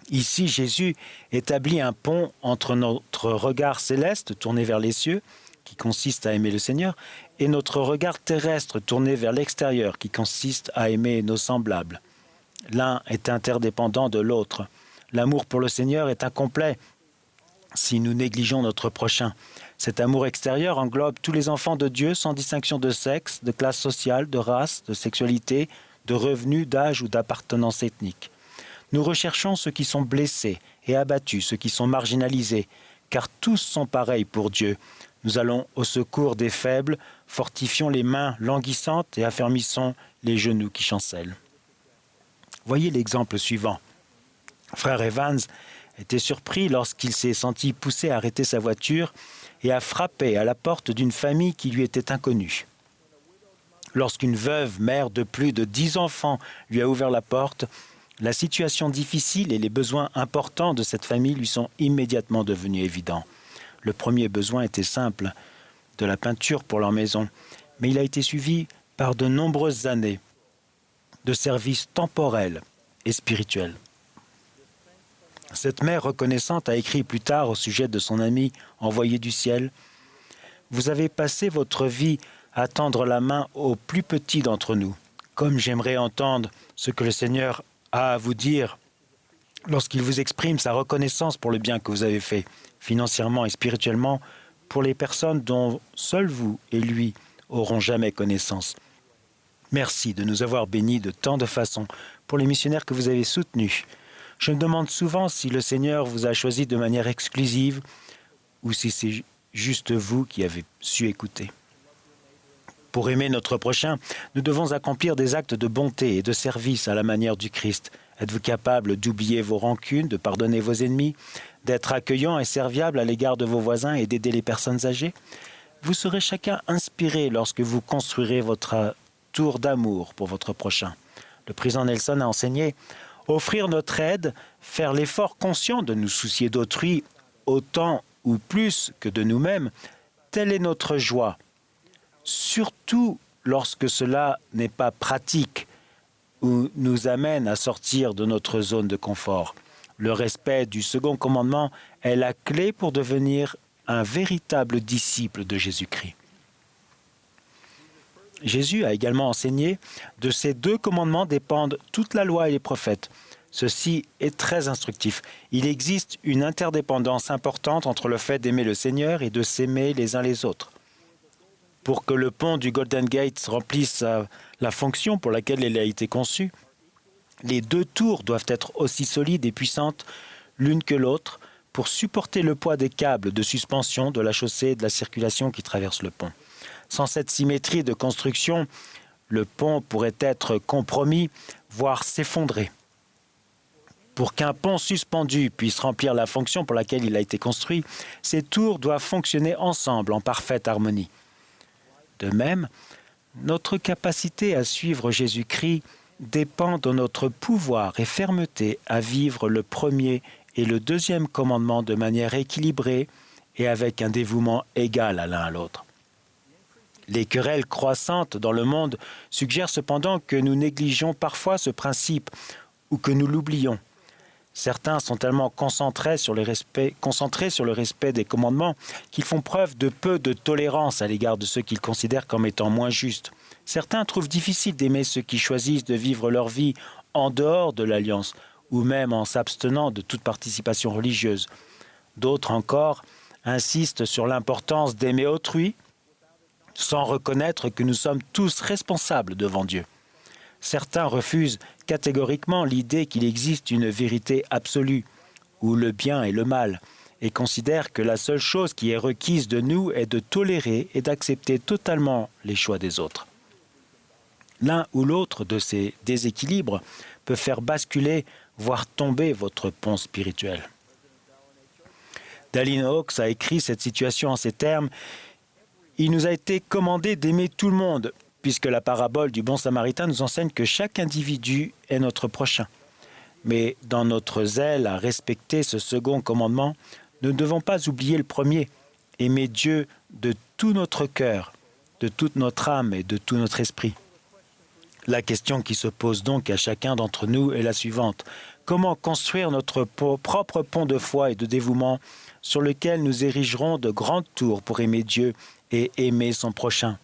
Ici, Jésus établit un pont entre notre regard céleste tourné vers les cieux, qui consiste à aimer le Seigneur, et notre regard terrestre tourné vers l'extérieur, qui consiste à aimer nos semblables. L'un est interdépendant de l'autre. L'amour pour le Seigneur est incomplet si nous négligeons notre prochain. Cet amour extérieur englobe tous les enfants de Dieu sans distinction de sexe, de classe sociale, de race, de sexualité, de revenus, d'âge ou d'appartenance ethnique. Nous recherchons ceux qui sont blessés et abattus, ceux qui sont marginalisés, car tous sont pareils pour Dieu. Nous allons au secours des faibles, fortifions les mains languissantes et affermissons les genoux qui chancellent. Voyez l'exemple suivant. Frère Evans était surpris lorsqu'il s'est senti poussé à arrêter sa voiture et à frapper à la porte d'une famille qui lui était inconnue. Lorsqu'une veuve, mère de plus de 10 enfants, lui a ouvert la porte, la situation difficile et les besoins importants de cette famille lui sont immédiatement devenus évidents. Le premier besoin était simple, de la peinture pour leur maison, mais il a été suivi par de nombreuses années de services temporels et spirituels. Cette mère reconnaissante a écrit plus tard au sujet de son ami envoyé du ciel « Vous avez passé votre vie à tendre la main aux plus petits d'entre nous. Comme j'aimerais entendre ce que le Seigneur a à vous dire lorsqu'il vous exprime sa reconnaissance pour le bien que vous avez fait, financièrement et spirituellement, pour les personnes dont seuls vous et lui auront jamais connaissance. Merci de nous avoir bénis de tant de façons pour les missionnaires que vous avez soutenus. Je me demande souvent si le Seigneur vous a choisi de manière exclusive ou si c'est juste vous qui avez su écouter. Pour aimer notre prochain, nous devons accomplir des actes de bonté et de service à la manière du Christ. Êtes-vous capable d'oublier vos rancunes, de pardonner vos ennemis, d'être accueillant et serviable à l'égard de vos voisins et d'aider les personnes âgées ? Vous serez chacun inspiré lorsque vous construirez votre tour d'amour pour votre prochain. Le président Nelson a enseigné « Offrir notre aide, faire l'effort conscient de nous soucier d'autrui autant ou plus que de nous-mêmes, telle est notre joie. Surtout lorsque cela n'est pas pratique ou nous amène à sortir de notre zone de confort. Le respect du second commandement est la clé pour devenir un véritable disciple de Jésus-Christ. Jésus a également enseigné, de ces deux commandements dépendent toute la loi et les prophètes. Ceci est très instructif. Il existe une interdépendance importante entre le fait d'aimer le Seigneur et de s'aimer les uns les autres. Pour que le pont du Golden Gate remplisse la fonction pour laquelle il a été conçu, les deux tours doivent être aussi solides et puissantes l'une que l'autre pour supporter le poids des câbles de suspension de la chaussée et de la circulation qui traversent le pont. Sans cette symétrie de construction, le pont pourrait être compromis, voire s'effondrer. Pour qu'un pont suspendu puisse remplir la fonction pour laquelle il a été construit, ces tours doivent fonctionner ensemble en parfaite harmonie. De même, notre capacité à suivre Jésus-Christ dépend de notre pouvoir et fermeté à vivre le premier et le deuxième commandement de manière équilibrée et avec un dévouement égal à l'un à l'autre. Les querelles croissantes dans le monde suggèrent cependant que nous négligeons parfois ce principe ou que nous l'oublions. Certains sont tellement concentrés sur le respect des commandements qu'ils font preuve de peu de tolérance à l'égard de ceux qu'ils considèrent comme étant moins justes. Certains trouvent difficile d'aimer ceux qui choisissent de vivre leur vie en dehors de l'alliance ou même en s'abstenant de toute participation religieuse. D'autres encore insistent sur l'importance d'aimer autrui sans reconnaître que nous sommes tous responsables devant Dieu. Certains refusent catégoriquement l'idée qu'il existe une vérité absolue, ou le bien et le mal, et considèrent que la seule chose qui est requise de nous est de tolérer et d'accepter totalement les choix des autres. L'un ou l'autre de ces déséquilibres peut faire basculer, voire tomber votre pont spirituel. Dallin Oaks a écrit cette situation en ces termes « Il nous a été commandé d'aimer tout le monde ». Puisque la parabole du bon samaritain nous enseigne que chaque individu est notre prochain. Mais dans notre zèle à respecter ce second commandement, nous ne devons pas oublier le premier, aimer Dieu de tout notre cœur, de toute notre âme et de tout notre esprit. La question qui se pose donc à chacun d'entre nous est la suivante. Comment construire notre propre pont de foi et de dévouement sur lequel nous érigerons de grandes tours pour aimer Dieu et aimer son prochain ?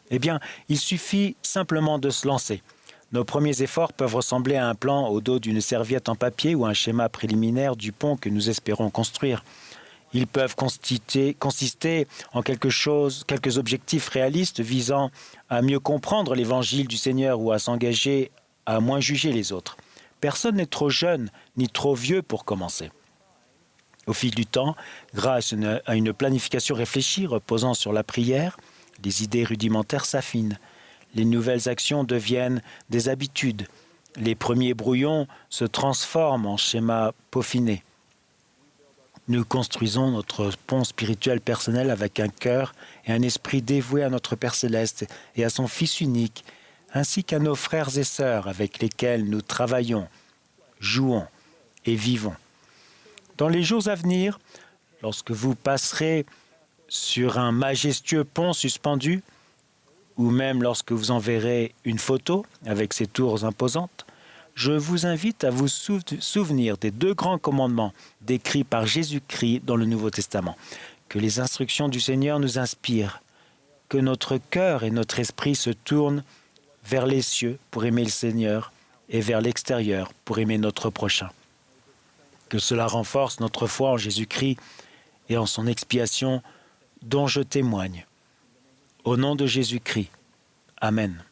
Eh bien, il suffit simplement de se lancer. Nos premiers efforts peuvent ressembler à un plan au dos d'une serviette en papier ou un schéma préliminaire du pont que nous espérons construire. Ils peuvent consister en quelques objectifs réalistes visant à mieux comprendre l'évangile du Seigneur ou à s'engager à moins juger les autres. Personne n'est trop jeune ni trop vieux pour commencer. Au fil du temps, grâce à une planification réfléchie reposant sur la prière, les idées rudimentaires s'affinent, les nouvelles actions deviennent des habitudes, les premiers brouillons se transforment en schémas peaufinés. Nous construisons notre pont spirituel personnel avec un cœur et un esprit dévoués à notre Père Céleste et à son Fils unique, ainsi qu'à nos frères et sœurs avec lesquels nous travaillons, jouons et vivons. Dans les jours à venir, lorsque vous passerez sur un majestueux pont suspendu, ou même lorsque vous en verrez une photo avec ses tours imposantes, je vous invite à vous souvenir des deux grands commandements décrits par Jésus-Christ dans le Nouveau Testament. Que les instructions du Seigneur nous inspirent, que notre cœur et notre esprit se tournent vers les cieux pour aimer le Seigneur et vers l'extérieur pour aimer notre prochain. Que cela renforce notre foi en Jésus-Christ et en son expiation dont je témoigne. Au nom de Jésus-Christ. Amen.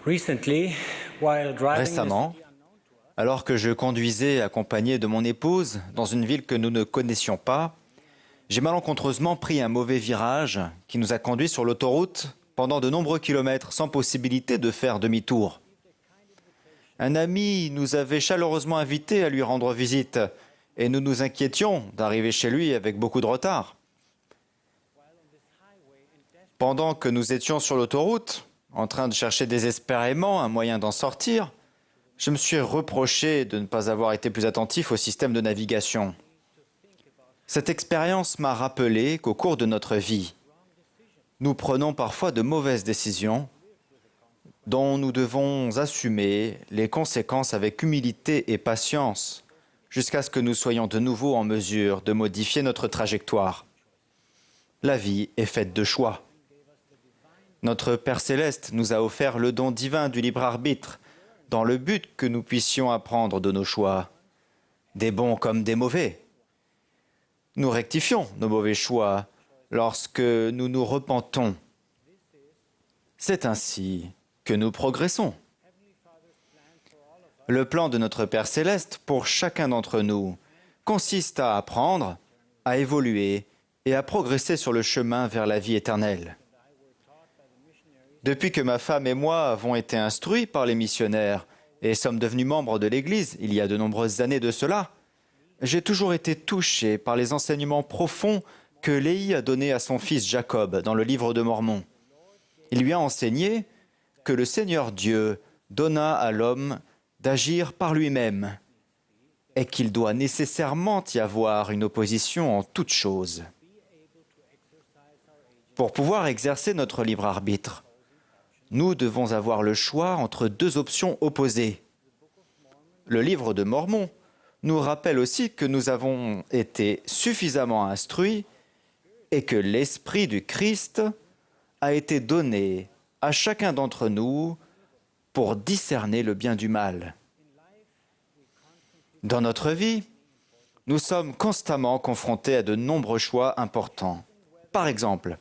Récemment, alors que je conduisais accompagné de mon épouse dans une ville que nous ne connaissions pas, j'ai malencontreusement pris un mauvais virage qui nous a conduits sur l'autoroute pendant de nombreux kilomètres sans possibilité de faire demi-tour. Un ami nous avait chaleureusement invités à lui rendre visite et nous nous inquiétions d'arriver chez lui avec beaucoup de retard. Pendant que nous étions sur l'autoroute, en train de chercher désespérément un moyen d'en sortir, je me suis reproché de ne pas avoir été plus attentif au système de navigation. Cette expérience m'a rappelé qu'au cours de notre vie, nous prenons parfois de mauvaises décisions dont nous devons assumer les conséquences avec humilité et patience jusqu'à ce que nous soyons de nouveau en mesure de modifier notre trajectoire. La vie est faite de choix. Notre Père Céleste nous a offert le don divin du libre arbitre dans le but que nous puissions apprendre de nos choix, des bons comme des mauvais. Nous rectifions nos mauvais choix lorsque nous nous repentons. C'est ainsi que nous progressons. Le plan de notre Père Céleste pour chacun d'entre nous consiste à apprendre, à évoluer et à progresser sur le chemin vers la vie éternelle. Depuis que ma femme et moi avons été instruits par les missionnaires et sommes devenus membres de l'Église il y a de nombreuses années de cela, j'ai toujours été touché par les enseignements profonds que Léhi a donnés à son fils Jacob dans le livre de Mormon. Il lui a enseigné que le Seigneur Dieu donna à l'homme d'agir par lui-même et qu'il doit nécessairement y avoir une opposition en toutes choses. Pour pouvoir exercer notre libre arbitre, nous devons avoir le choix entre deux options opposées. Le livre de Mormon nous rappelle aussi que nous avons été suffisamment instruits et que l'Esprit du Christ a été donné à chacun d'entre nous pour discerner le bien du mal. Dans notre vie, nous sommes constamment confrontés à de nombreux choix importants. Par exemple,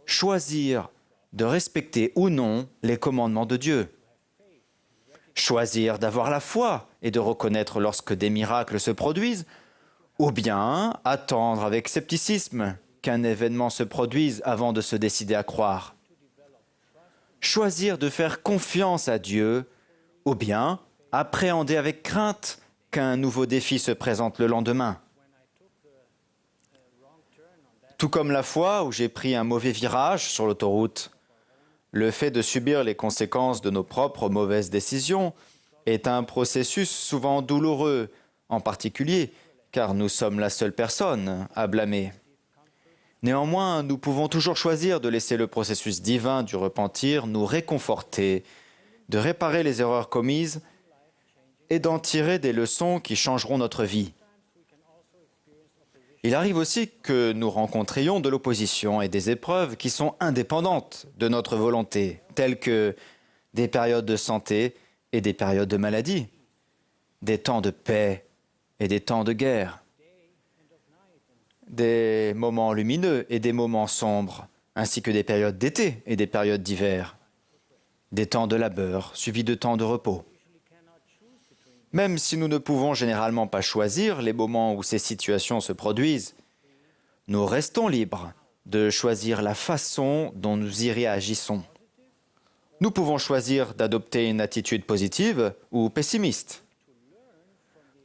choisir de respecter ou non les commandements de Dieu. Choisir d'avoir la foi et de reconnaître lorsque des miracles se produisent, ou bien attendre avec scepticisme qu'un événement se produise avant de se décider à croire. Choisir de faire confiance à Dieu, ou bien appréhender avec crainte qu'un nouveau défi se présente le lendemain. Tout comme la fois où j'ai pris un mauvais virage sur l'autoroute, le fait de subir les conséquences de nos propres mauvaises décisions est un processus souvent douloureux, en particulier car nous sommes la seule personne à blâmer. Néanmoins, nous pouvons toujours choisir de laisser le processus divin du repentir nous réconforter, de réparer les erreurs commises et d'en tirer des leçons qui changeront notre vie. Il arrive aussi que nous rencontrions de l'opposition et des épreuves qui sont indépendantes de notre volonté, telles que des périodes de santé et des périodes de maladie, des temps de paix et des temps de guerre, des moments lumineux et des moments sombres, ainsi que des périodes d'été et des périodes d'hiver, des temps de labeur suivis de temps de repos. Même si nous ne pouvons généralement pas choisir les moments où ces situations se produisent, nous restons libres de choisir la façon dont nous y réagissons. Nous pouvons choisir d'adopter une attitude positive ou pessimiste.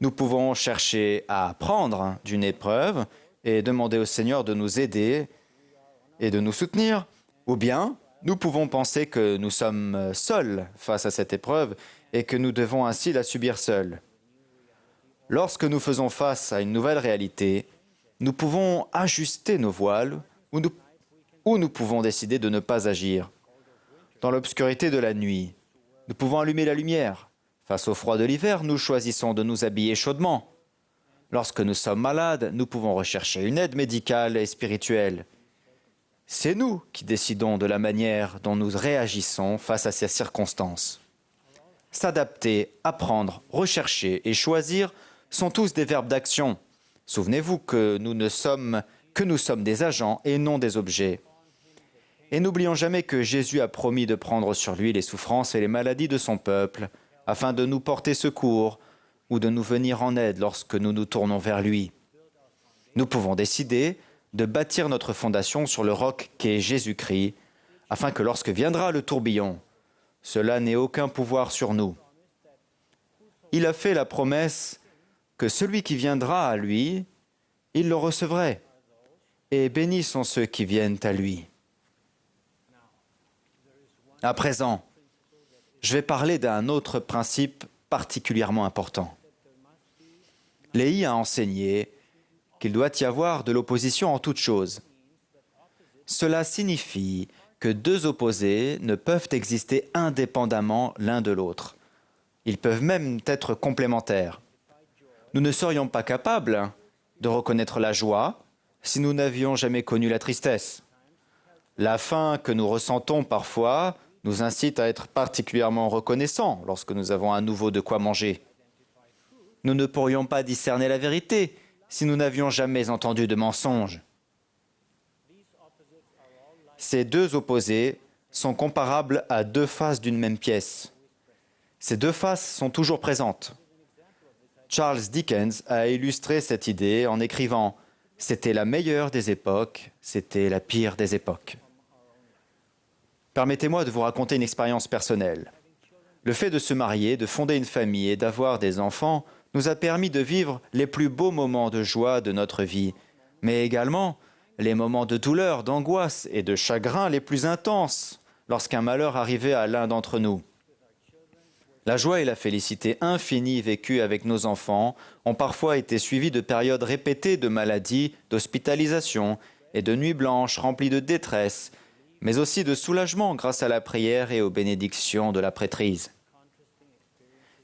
Nous pouvons chercher à apprendre d'une épreuve et demander au Seigneur de nous aider et de nous soutenir, ou bien nous pouvons penser que nous sommes seuls face à cette épreuve et que nous devons ainsi la subir seuls. Lorsque nous faisons face à une nouvelle réalité, nous pouvons ajuster nos voiles ou nous pouvons décider de ne pas agir. Dans l'obscurité de la nuit, nous pouvons allumer la lumière. Face au froid de l'hiver, nous choisissons de nous habiller chaudement. Lorsque nous sommes malades, nous pouvons rechercher une aide médicale et spirituelle. C'est nous qui décidons de la manière dont nous réagissons face à ces circonstances. S'adapter, apprendre, rechercher et choisir sont tous des verbes d'action. Souvenez-vous que nous sommes des agents et non des objets. Et n'oublions jamais que Jésus a promis de prendre sur lui les souffrances et les maladies de son peuple, afin de nous porter secours ou de nous venir en aide lorsque nous nous tournons vers lui. Nous pouvons décider de bâtir notre fondation sur le roc qu'est Jésus-Christ, afin que lorsque viendra le tourbillon, cela n'ait aucun pouvoir sur nous. Il a fait la promesse que celui qui viendra à lui, il le recevrait, et bénis sont ceux qui viennent à lui. À présent, je vais parler d'un autre principe particulièrement important. Léhi a enseigné qu'il doit y avoir de l'opposition en toutes choses. Cela signifie que deux opposés ne peuvent exister indépendamment l'un de l'autre. Ils peuvent même être complémentaires. Nous ne serions pas capables de reconnaître la joie si nous n'avions jamais connu la tristesse. La faim que nous ressentons parfois nous incite à être particulièrement reconnaissants lorsque nous avons à nouveau de quoi manger. Nous ne pourrions pas discerner la vérité si nous n'avions jamais entendu de mensonges. Ces deux opposés sont comparables à deux faces d'une même pièce. Ces deux faces sont toujours présentes. Charles Dickens a illustré cette idée en écrivant « C'était la meilleure des époques, c'était la pire des époques ». Permettez-moi de vous raconter une expérience personnelle. Le fait de se marier, de fonder une famille et d'avoir des enfants nous a permis de vivre les plus beaux moments de joie de notre vie, mais également les moments de douleur, d'angoisse et de chagrin les plus intenses lorsqu'un malheur arrivait à l'un d'entre nous. La joie et la félicité infinie vécues avec nos enfants ont parfois été suivies de périodes répétées de maladie, d'hospitalisation et de nuits blanches remplies de détresse, mais aussi de soulagement grâce à la prière et aux bénédictions de la prêtrise.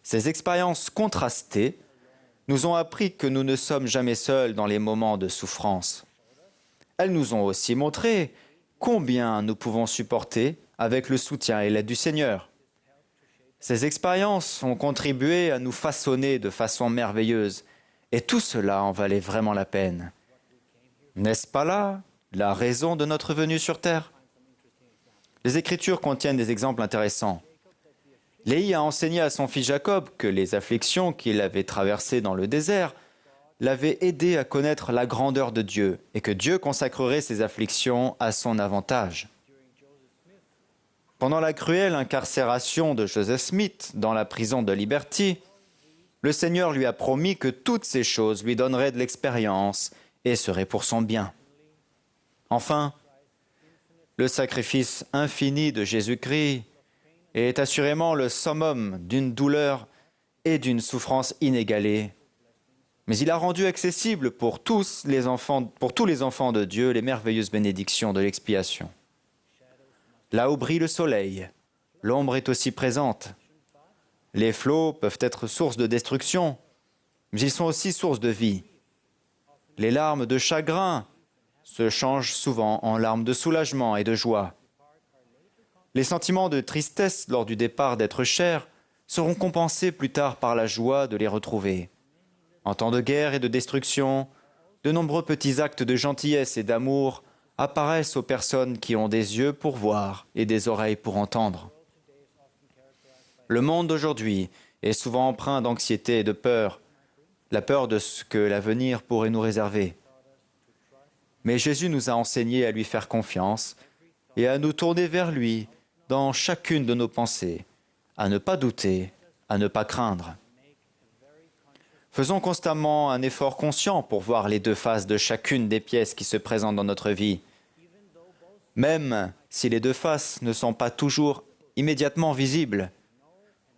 Ces expériences contrastées nous ont appris que nous ne sommes jamais seuls dans les moments de souffrance. Elles nous ont aussi montré combien nous pouvons supporter avec le soutien et l'aide du Seigneur. Ces expériences ont contribué à nous façonner de façon merveilleuse, et tout cela en valait vraiment la peine. N'est-ce pas là la raison de notre venue sur terre? Les Écritures contiennent des exemples intéressants. Léhi a enseigné à son fils Jacob que les afflictions qu'il avait traversées dans le désert l'avaient aidé à connaître la grandeur de Dieu et que Dieu consacrerait ces afflictions à son avantage. Pendant la cruelle incarcération de Joseph Smith dans la prison de Liberty, le Seigneur lui a promis que toutes ces choses lui donneraient de l'expérience et seraient pour son bien. Enfin, le sacrifice infini de Jésus-Christ est assurément le summum d'une douleur et d'une souffrance inégalée. Mais il a rendu accessible pour tous les enfants de Dieu les merveilleuses bénédictions de l'expiation. Là où brille le soleil, l'ombre est aussi présente. Les flots peuvent être source de destruction, mais ils sont aussi source de vie. Les larmes de chagrin se changent souvent en larmes de soulagement et de joie. Les sentiments de tristesse lors du départ d'êtres chers seront compensés plus tard par la joie de les retrouver. En temps de guerre et de destruction, de nombreux petits actes de gentillesse et d'amour apparaissent aux personnes qui ont des yeux pour voir et des oreilles pour entendre. Le monde d'aujourd'hui est souvent empreint d'anxiété et de peur, la peur de ce que l'avenir pourrait nous réserver. Mais Jésus nous a enseigné à lui faire confiance et à nous tourner vers lui dans chacune de nos pensées, à ne pas douter, à ne pas craindre. Faisons constamment un effort conscient pour voir les deux faces de chacune des pièces qui se présentent dans notre vie. Même si les deux faces ne sont pas toujours immédiatement visibles,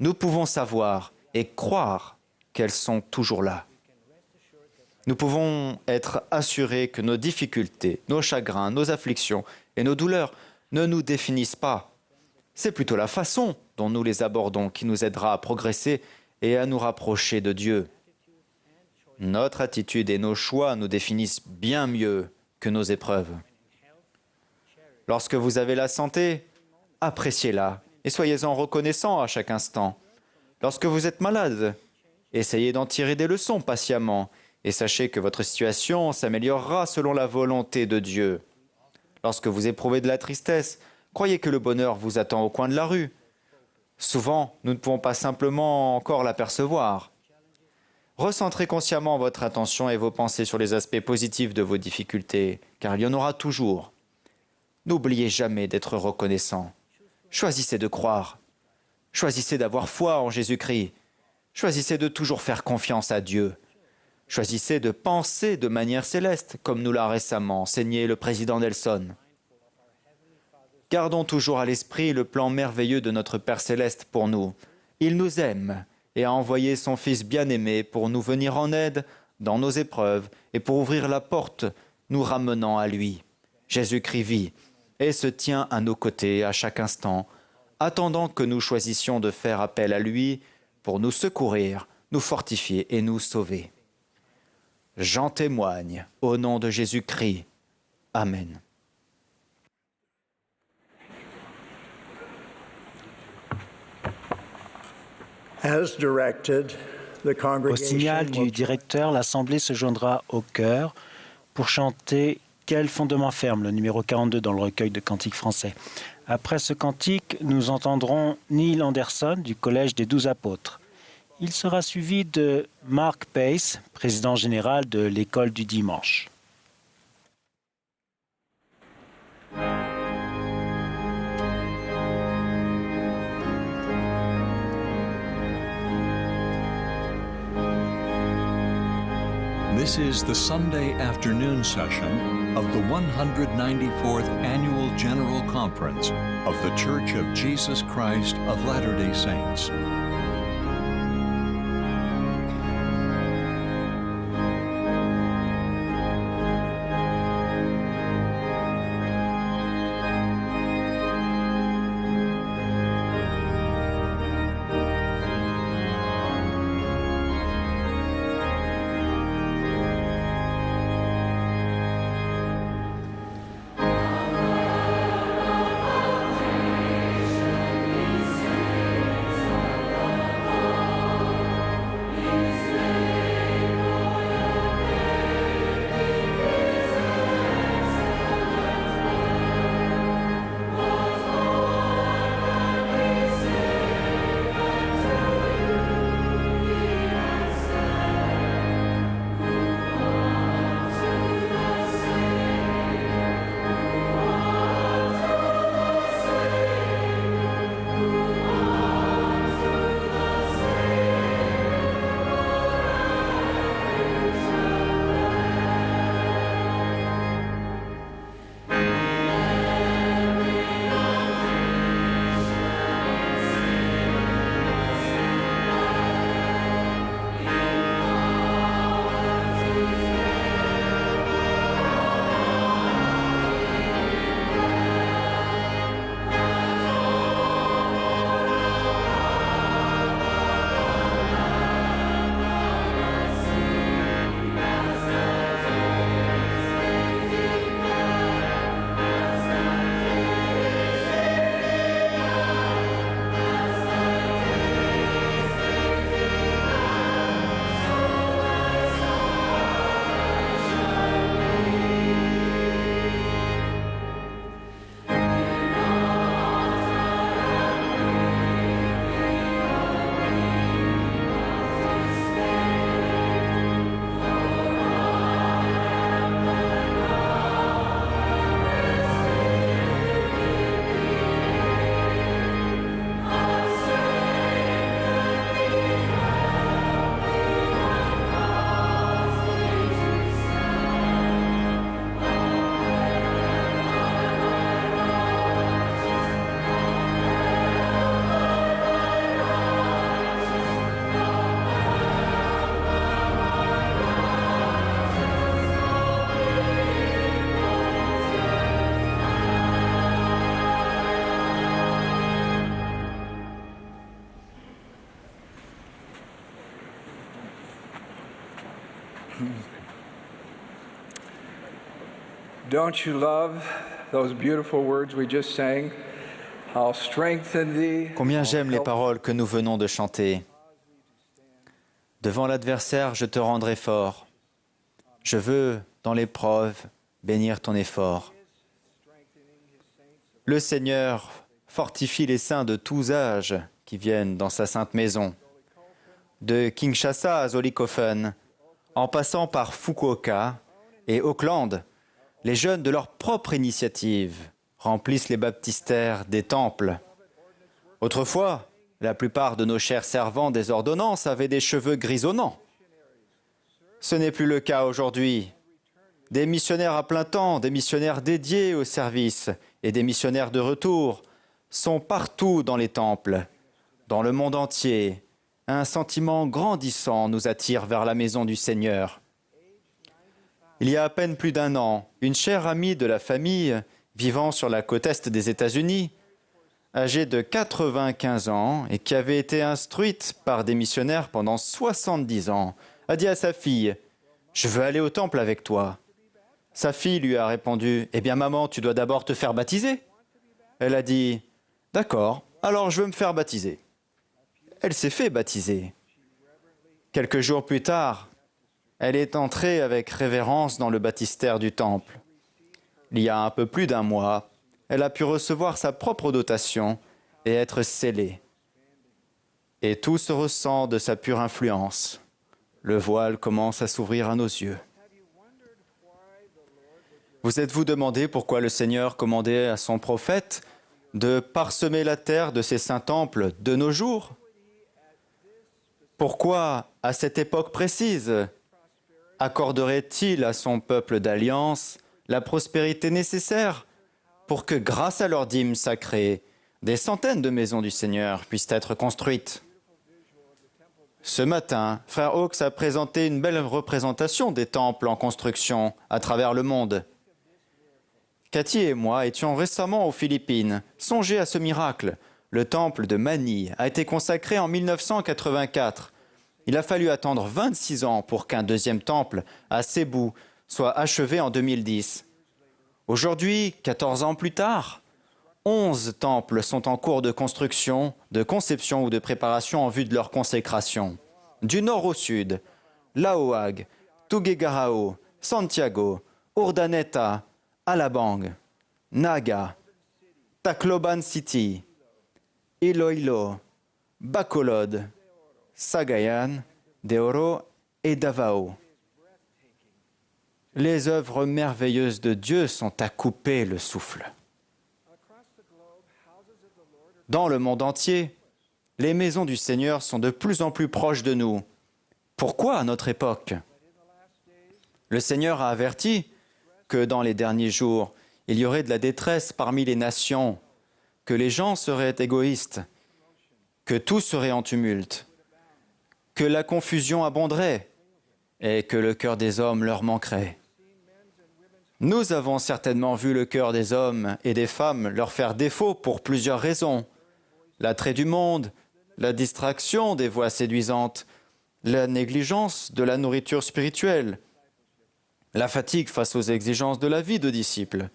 nous pouvons savoir et croire qu'elles sont toujours là. Nous pouvons être assurés que nos difficultés, nos chagrins, nos afflictions et nos douleurs ne nous définissent pas. C'est plutôt la façon dont nous les abordons qui nous aidera à progresser et à nous rapprocher de Dieu. Notre attitude et nos choix nous définissent bien mieux que nos épreuves. Lorsque vous avez la santé, appréciez-la et soyez-en reconnaissants à chaque instant. Lorsque vous êtes malade, essayez d'en tirer des leçons patiemment et sachez que votre situation s'améliorera selon la volonté de Dieu. Lorsque vous éprouvez de la tristesse, croyez que le bonheur vous attend au coin de la rue. Souvent, nous ne pouvons pas simplement encore l'apercevoir. Recentrez consciemment votre attention et vos pensées sur les aspects positifs de vos difficultés, car il y en aura toujours. N'oubliez jamais d'être reconnaissant. Choisissez de croire. Choisissez d'avoir foi en Jésus-Christ. Choisissez de toujours faire confiance à Dieu. Choisissez de penser de manière céleste, comme nous l'a récemment enseigné le président Nelson. Gardons toujours à l'esprit le plan merveilleux de notre Père céleste pour nous. Il nous aime et a envoyé son Fils bien-aimé pour nous venir en aide dans nos épreuves et pour ouvrir la porte nous ramenant à lui. Jésus-Christ vit. et se tient à nos côtés à chaque instant, attendant que nous choisissions de faire appel à lui pour nous secourir, nous fortifier et nous sauver. J'en témoigne au nom de Jésus-Christ. Amen. As directed, the Au signal congregation du directeur, l'Assemblée se joindra au chœur pour chanter « Quel fondement ferme », le numéro 42 dans le recueil de cantiques français. Après ce cantique, nous entendrons Neil Anderson du Collège des 12 apôtres. Il sera suivi de Mark Pace, président général de l'École du dimanche. This is the Sunday afternoon session of the 194th Annual General Conference of The Church of Jesus Christ of Latter-day Saints. Don't you love those beautiful words we just sang? I'll strengthen thee. Combien j'aime les paroles que nous venons de chanter. Devant l'adversaire, je te rendrai fort. Je veux, dans l'épreuve, bénir ton effort. Le Seigneur fortifie les saints de tous âges qui viennent dans sa sainte maison. De Kinshasa à Zollikofen, en passant par Fukuoka et Auckland, les jeunes de leur propre initiative remplissent les baptistères des temples. Autrefois, la plupart de nos chers servants des ordonnances avaient des cheveux grisonnants. Ce n'est plus le cas aujourd'hui. Des missionnaires à plein temps, des missionnaires dédiés au service et des missionnaires de retour sont partout dans les temples, dans le monde entier. Un sentiment grandissant nous attire vers la maison du Seigneur. Il y a à peine plus d'1 an, une chère amie de la famille vivant sur la côte est des États-Unis, âgée de 95 ans et qui avait été instruite par des missionnaires pendant 70 ans, a dit à sa fille « Je veux aller au temple avec toi ». Sa fille lui a répondu « Eh bien maman, tu dois d'abord te faire baptiser ». Elle a dit « D'accord, alors je veux me faire baptiser ». Elle s'est fait baptiser. Quelques jours plus tard, elle est entrée avec révérence dans le baptistère du temple. Il y a un peu plus d'un mois, elle a pu recevoir sa propre dotation et être scellée. Et tout se ressent de sa pure influence. Le voile commence à s'ouvrir à nos yeux. Vous êtes-vous demandé pourquoi le Seigneur commandait à son prophète de parsemer la terre de ses saints temples de nos jours? Pourquoi, à cette époque précise, accorderait-il à son peuple d'alliance la prospérité nécessaire pour que, grâce à leurs dîmes sacrées, des centaines de maisons du Seigneur puissent être construites? Ce matin, Frère Hawks a présenté une belle représentation des temples en construction à travers le monde. Cathy et moi étions récemment aux Philippines. Songez à ce miracle. Le temple de Manille a été consacré en 1984. Il a fallu attendre 26 ans pour qu'un deuxième temple, à Cebu, soit achevé en 2010. Aujourd'hui, 14 ans plus tard, 11 temples sont en cours de construction, de conception ou de préparation en vue de leur consécration. Du nord au sud, Laoag, Tuguegarao, Santiago, Urdaneta, Alabang, Naga, Tacloban City, Iloilo, Bacolod, Sagayan, de Oro et Davao. Les œuvres merveilleuses de Dieu sont à couper le souffle. Dans le monde entier, les maisons du Seigneur sont de plus en plus proches de nous. Pourquoi à notre époque? Le Seigneur a averti que dans les derniers jours, il y aurait de la détresse parmi les nations, que les gens seraient égoïstes, que tout serait en tumulte, que la confusion abonderait et que le cœur des hommes leur manquerait. Nous avons certainement vu le cœur des hommes et des femmes leur faire défaut pour plusieurs raisons. L'attrait du monde, la distraction des voies séduisantes, la négligence de la nourriture spirituelle, la fatigue face aux exigences de la vie de disciples.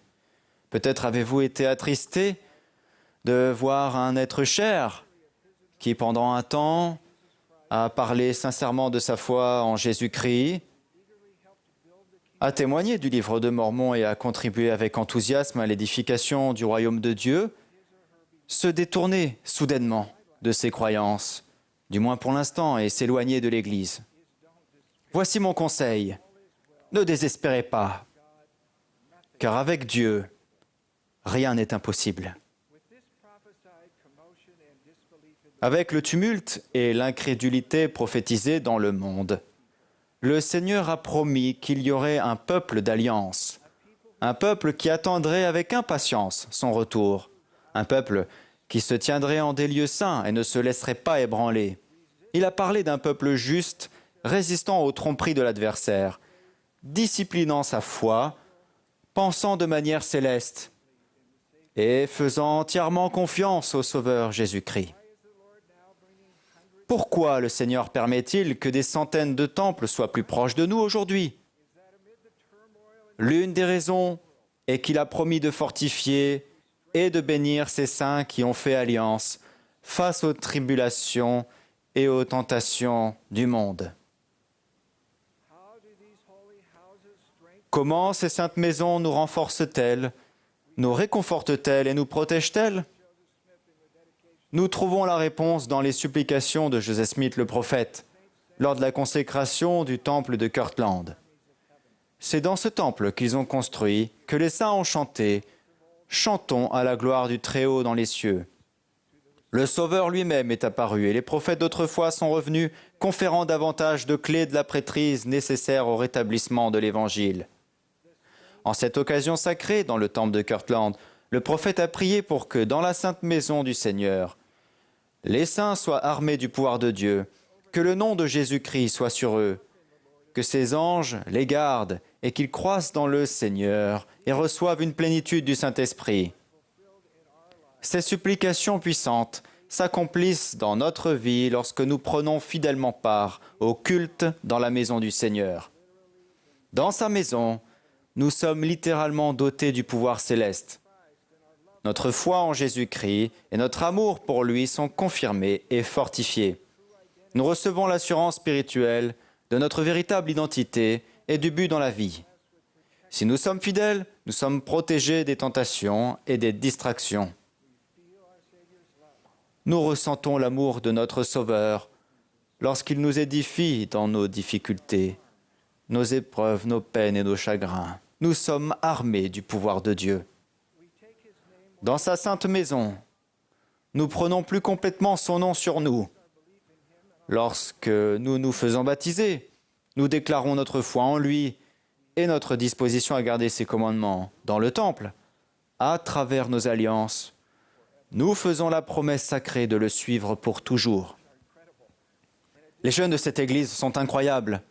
Peut-être avez-vous été attristé de voir un être cher qui, pendant un temps, a parlé sincèrement de sa foi en Jésus-Christ, a témoigné du livre de Mormon et a contribué avec enthousiasme à l'édification du royaume de Dieu, se détourner soudainement de ses croyances, du moins pour l'instant, et s'éloigner de l'Église. Voici mon conseil. Ne désespérez pas, car avec Dieu, rien n'est impossible. Avec le tumulte et l'incrédulité prophétisée dans le monde, le Seigneur a promis qu'il y aurait un peuple d'alliance, un peuple qui attendrait avec impatience son retour, un peuple qui se tiendrait en des lieux saints et ne se laisserait pas ébranler. Il a parlé d'un peuple juste, résistant aux tromperies de l'adversaire, disciplinant sa foi, pensant de manière céleste et faisant entièrement confiance au Sauveur Jésus-Christ. Pourquoi le Seigneur permet-il que des centaines de temples soient plus proches de nous aujourd'hui? L'une des raisons est qu'il a promis de fortifier et de bénir ces saints qui ont fait alliance face aux tribulations et aux tentations du monde. Comment ces saintes maisons nous renforcent-elles, nous réconfortent-elles et nous protègent-elles? Nous trouvons la réponse dans les supplications de Joseph Smith le prophète, lors de la consécration du temple de Kirtland. C'est dans ce temple qu'ils ont construit que les saints ont chanté « Chantons à la gloire du Très-Haut dans les cieux ». Le Sauveur lui-même est apparu et les prophètes d'autrefois sont revenus, conférant davantage de clés de la prêtrise nécessaires au rétablissement de l'Évangile. En cette occasion sacrée, dans le temple de Kirtland, le prophète a prié pour que, dans la sainte maison du Seigneur, les saints soient armés du pouvoir de Dieu, que le nom de Jésus-Christ soit sur eux, que ses anges les gardent et qu'ils croissent dans le Seigneur et reçoivent une plénitude du Saint-Esprit. Ces supplications puissantes s'accomplissent dans notre vie lorsque nous prenons fidèlement part au culte dans la maison du Seigneur. Dans sa maison, nous sommes littéralement dotés du pouvoir céleste. Notre foi en Jésus-Christ et notre amour pour lui sont confirmés et fortifiés. Nous recevons l'assurance spirituelle de notre véritable identité et du but dans la vie. Si nous sommes fidèles, nous sommes protégés des tentations et des distractions. Nous ressentons l'amour de notre Sauveur lorsqu'il nous édifie dans nos difficultés, nos épreuves, nos peines et nos chagrins. Nous sommes armés du pouvoir de Dieu. Dans sa sainte maison, nous prenons plus complètement son nom sur nous. Lorsque nous nous faisons baptiser, nous déclarons notre foi en lui et notre disposition à garder ses commandements. Dans le temple, à travers nos alliances, nous faisons la promesse sacrée de le suivre pour toujours. Les jeunes de cette Église sont incroyables.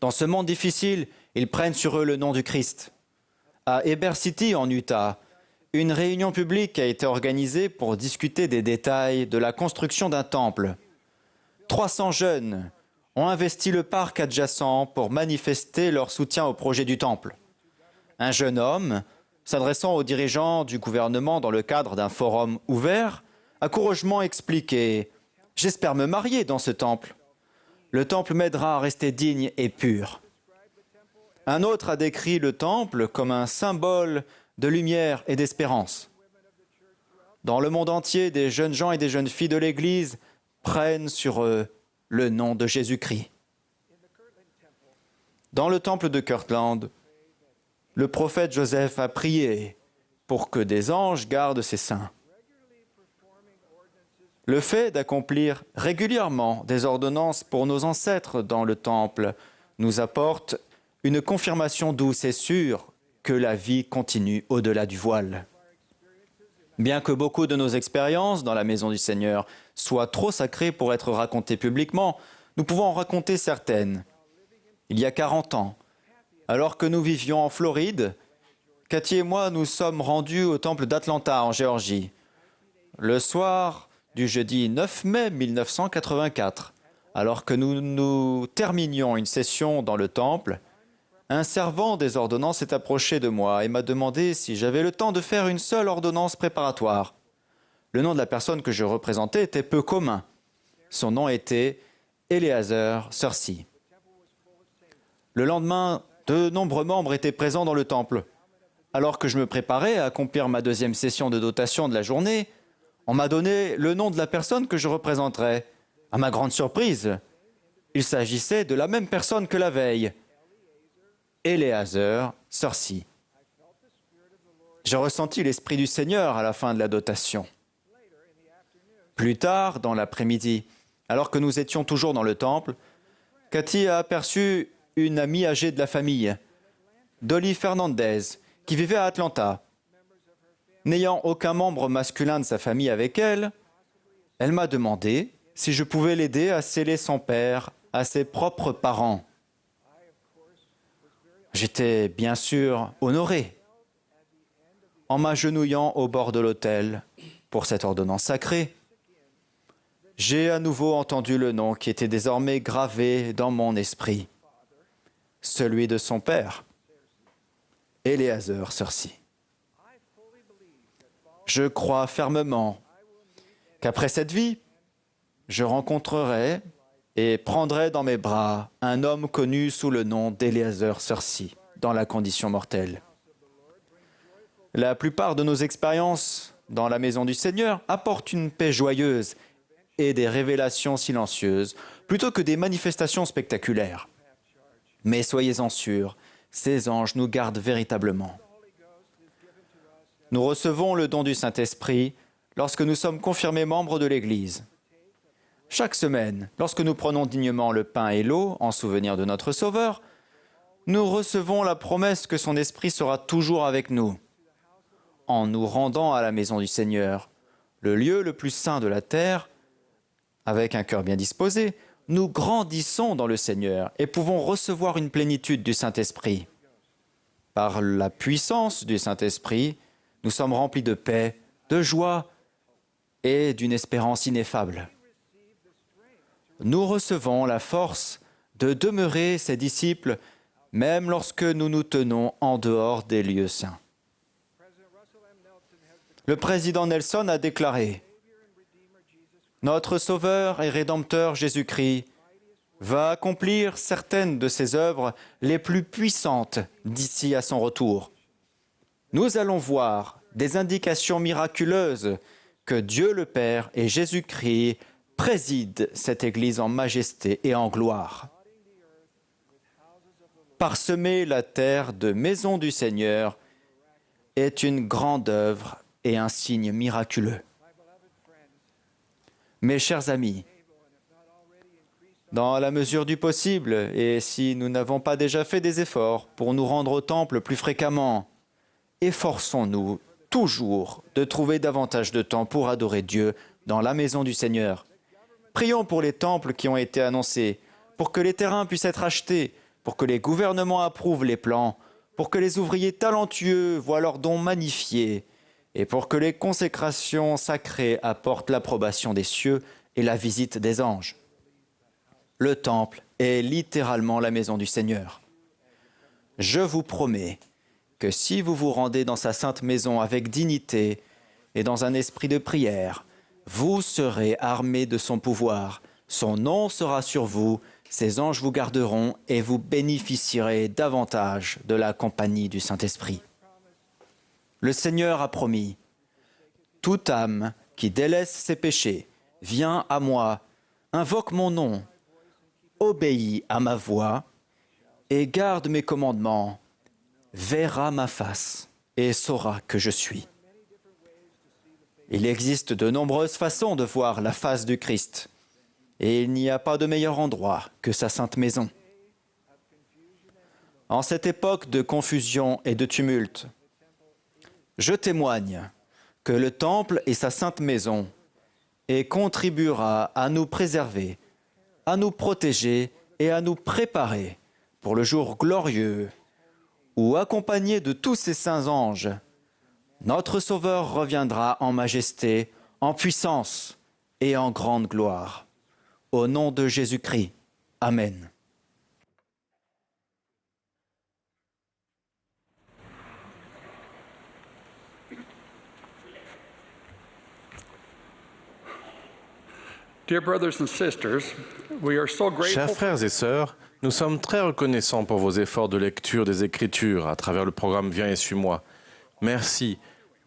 Dans ce monde difficile, ils prennent sur eux le nom du Christ. À Heber City, en Utah, une réunion publique a été organisée pour discuter des détails de la construction d'un temple. 300 jeunes ont investi le parc adjacent pour manifester leur soutien au projet du temple. Un jeune homme, s'adressant aux dirigeants du gouvernement dans le cadre d'un forum ouvert, a courageusement expliqué « J'espère me marier dans ce temple. Le temple m'aidera à rester digne et pur. » Un autre a décrit le temple comme un symbole de lumière et d'espérance. Dans le monde entier, des jeunes gens et des jeunes filles de l'Église prennent sur eux le nom de Jésus-Christ. Dans le temple de Kirtland, le prophète Joseph a prié pour que des anges gardent ses saints. Le fait d'accomplir régulièrement des ordonnances pour nos ancêtres dans le temple nous apporte une confirmation douce et sûre que la vie continue au-delà du voile. Bien que beaucoup de nos expériences dans la maison du Seigneur soient trop sacrées pour être racontées publiquement, nous pouvons en raconter certaines. Il y a 40 ans, alors que nous vivions en Floride, Cathy et moi nous sommes rendus au temple d'Atlanta en Géorgie. Le soir du jeudi 9 mai 1984, alors que nous terminions une session dans le temple, un servant des ordonnances s'est approché de moi et m'a demandé si j'avais le temps de faire une seule ordonnance préparatoire. Le nom de la personne que je représentais était peu commun. Son nom était Eleazar Searcy. Le lendemain, de nombreux membres étaient présents dans le temple. Alors que je me préparais à accomplir ma deuxième session de dotation de la journée, on m'a donné le nom de la personne que je représenterais. À ma grande surprise, il s'agissait de la même personne que la veille. Eleazar Searcy. J'ai ressenti l'Esprit du Seigneur à la fin de la dotation. Plus tard, dans l'après-midi, alors que nous étions toujours dans le temple, Cathy a aperçu une amie âgée de la famille, Dolly Fernandez, qui vivait à Atlanta. N'ayant aucun membre masculin de sa famille avec elle, elle m'a demandé si je pouvais l'aider à sceller son père à ses propres parents. J'étais bien sûr honoré. En m'agenouillant au bord de l'autel pour cette ordonnance sacrée, j'ai à nouveau entendu le nom qui était désormais gravé dans mon esprit, celui de son père, Eleazar Searcy. Je crois fermement qu'après cette vie, je rencontrerai et prendrai dans mes bras un homme connu sous le nom d'Eleazar Searcy dans la condition mortelle. La plupart de nos expériences dans la maison du Seigneur apportent une paix joyeuse et des révélations silencieuses plutôt que des manifestations spectaculaires. Mais soyez-en sûrs, ces anges nous gardent véritablement. Nous recevons le don du Saint-Esprit lorsque nous sommes confirmés membres de l'Église. Chaque semaine, lorsque nous prenons dignement le pain et l'eau en souvenir de notre Sauveur, nous recevons la promesse que son Esprit sera toujours avec nous. En nous rendant à la maison du Seigneur, le lieu le plus saint de la terre, avec un cœur bien disposé, nous grandissons dans le Seigneur et pouvons recevoir une plénitude du Saint-Esprit. Par la puissance du Saint-Esprit, nous sommes remplis de paix, de joie et d'une espérance ineffable. Nous recevons la force de demeurer ses disciples, même lorsque nous nous tenons en dehors des lieux saints. Le président Nelson a déclaré « Notre Sauveur et Rédempteur Jésus-Christ va accomplir certaines de ses œuvres les plus puissantes d'ici à son retour. Nous allons voir des indications miraculeuses que Dieu le Père et Jésus-Christ président cette Église en majesté et en gloire. Parsemer la terre de maisons du Seigneur est une grande œuvre et un signe miraculeux. Mes chers amis, dans la mesure du possible, et si nous n'avons pas déjà fait des efforts pour nous rendre au temple plus fréquemment, efforçons-nous toujours de trouver davantage de temps pour adorer Dieu dans la maison du Seigneur. Prions pour les temples qui ont été annoncés, pour que les terrains puissent être achetés, pour que les gouvernements approuvent les plans, pour que les ouvriers talentueux voient leurs dons magnifiés, et pour que les consécrations sacrées apportent l'approbation des cieux et la visite des anges. Le temple est littéralement la maison du Seigneur. Je vous promets que si vous vous rendez dans sa sainte maison avec dignité et dans un esprit de prière, vous serez armés de son pouvoir, son nom sera sur vous, ses anges vous garderont et vous bénéficierez davantage de la compagnie du Saint-Esprit. Le Seigneur a promis, « Toute âme qui délaisse ses péchés, vient à moi, invoque mon nom, obéit à ma voix et garde mes commandements, verra ma face et saura que je suis. » Il existe de nombreuses façons de voir la face du Christ, et il n'y a pas de meilleur endroit que sa sainte maison. En cette époque de confusion et de tumulte, je témoigne que le temple est sa sainte maison et contribuera à nous préserver, à nous protéger et à nous préparer pour le jour glorieux où, accompagné de tous ses saints anges, notre Sauveur reviendra en majesté, en puissance et en grande gloire. Au nom de Jésus-Christ. Amen. Dear brothers and sisters, we are so grateful. Chers frères et sœurs, nous sommes très reconnaissants pour vos efforts de lecture des Écritures à travers le programme Viens et suis-moi. Merci,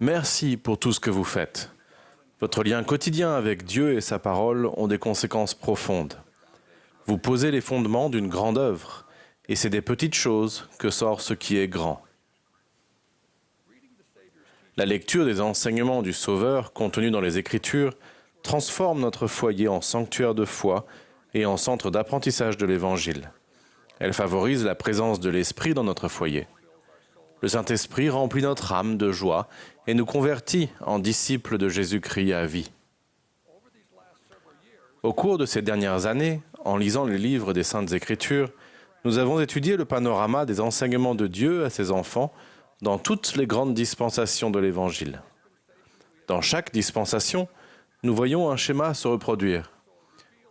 merci pour tout ce que vous faites. Votre lien quotidien avec Dieu et sa parole ont des conséquences profondes. Vous posez les fondements d'une grande œuvre, et c'est des petites choses que sort ce qui est grand. La lecture des enseignements du Sauveur contenus dans les Écritures transforme notre foyer en sanctuaire de foi et en centre d'apprentissage de l'Évangile. Elle favorise la présence de l'Esprit dans notre foyer. Le Saint-Esprit remplit notre âme de joie et nous convertit en disciples de Jésus-Christ à vie. Au cours de ces dernières années, en lisant les livres des Saintes Écritures, nous avons étudié le panorama des enseignements de Dieu à ses enfants dans toutes les grandes dispensations de l'Évangile. Dans chaque dispensation, nous voyons un schéma se reproduire.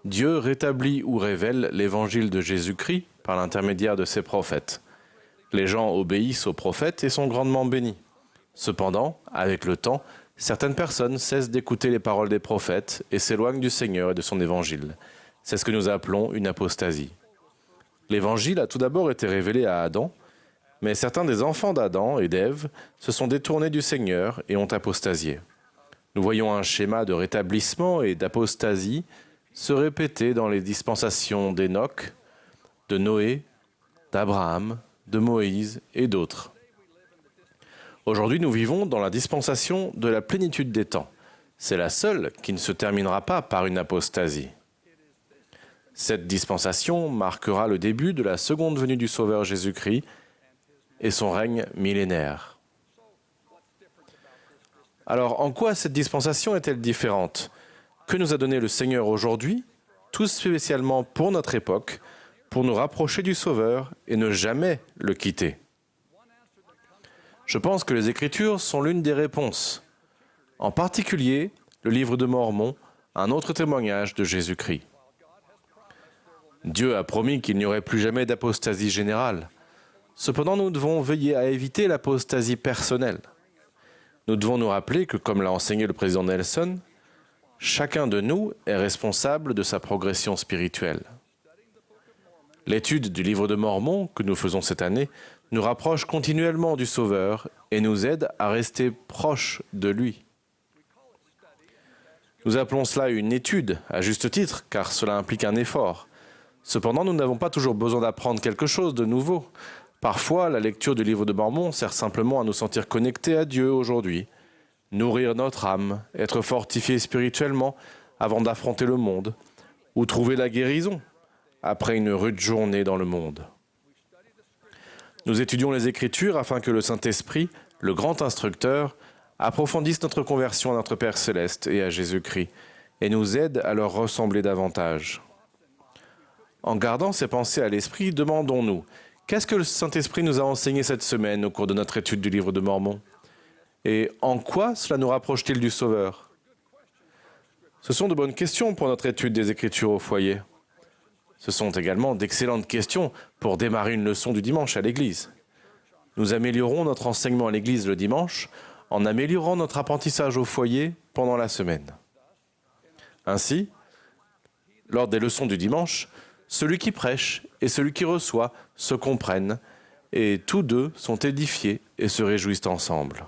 Dieu rétablit ou révèle l'Évangile de Jésus-Christ par l'intermédiaire de ses prophètes. Les gens obéissent aux prophètes et sont grandement bénis. Cependant, avec le temps, certaines personnes cessent d'écouter les paroles des prophètes et s'éloignent du Seigneur et de son Évangile. C'est ce que nous appelons une apostasie. L'Évangile a tout d'abord été révélé à Adam, mais certains des enfants d'Adam et d'Ève se sont détournés du Seigneur et ont apostasié. Nous voyons un schéma de rétablissement et d'apostasie se répéter dans les dispensations d'Enoch, de Noé, d'Abraham, de Moïse et d'autres. Aujourd'hui, nous vivons dans la dispensation de la plénitude des temps. C'est la seule qui ne se terminera pas par une apostasie. Cette dispensation marquera le début de la seconde venue du Sauveur Jésus-Christ et son règne millénaire. Alors, en quoi cette dispensation est-elle différente? Que nous a donné le Seigneur aujourd'hui, tout spécialement pour notre époque, pour nous rapprocher du Sauveur et ne jamais le quitter? Je pense que les Écritures sont l'une des réponses. En particulier, le livre de Mormon, un autre témoignage de Jésus-Christ. Dieu a promis qu'il n'y aurait plus jamais d'apostasie générale. Cependant, nous devons veiller à éviter l'apostasie personnelle. Nous devons nous rappeler que, comme l'a enseigné le président Nelson, chacun de nous est responsable de sa progression spirituelle. L'étude du livre de Mormon que nous faisons cette année nous rapproche continuellement du Sauveur et nous aide à rester proches de lui. Nous appelons cela une étude, à juste titre, car cela implique un effort. Cependant, nous n'avons pas toujours besoin d'apprendre quelque chose de nouveau. Parfois, la lecture du livre de Mormon sert simplement à nous sentir connectés à Dieu aujourd'hui, nourrir notre âme, être fortifiés spirituellement avant d'affronter le monde, ou trouver la guérison après une rude journée dans le monde. Nous étudions les Écritures afin que le Saint-Esprit, le grand instructeur, approfondisse notre conversion à notre Père céleste et à Jésus-Christ, et nous aide à leur ressembler davantage. En gardant ces pensées à l'esprit, demandons-nous, qu'est-ce que le Saint-Esprit nous a enseigné cette semaine au cours de notre étude du livre de Mormon? Et en quoi cela nous rapproche-t-il du Sauveur? Ce sont de bonnes questions pour notre étude des Écritures au foyer. Ce sont également d'excellentes questions pour démarrer une leçon du dimanche à l'Église. Nous améliorons notre enseignement à l'Église le dimanche en améliorant notre apprentissage au foyer pendant la semaine. Ainsi, lors des leçons du dimanche, celui qui prêche et celui qui reçoit se comprennent et tous deux sont édifiés et se réjouissent ensemble.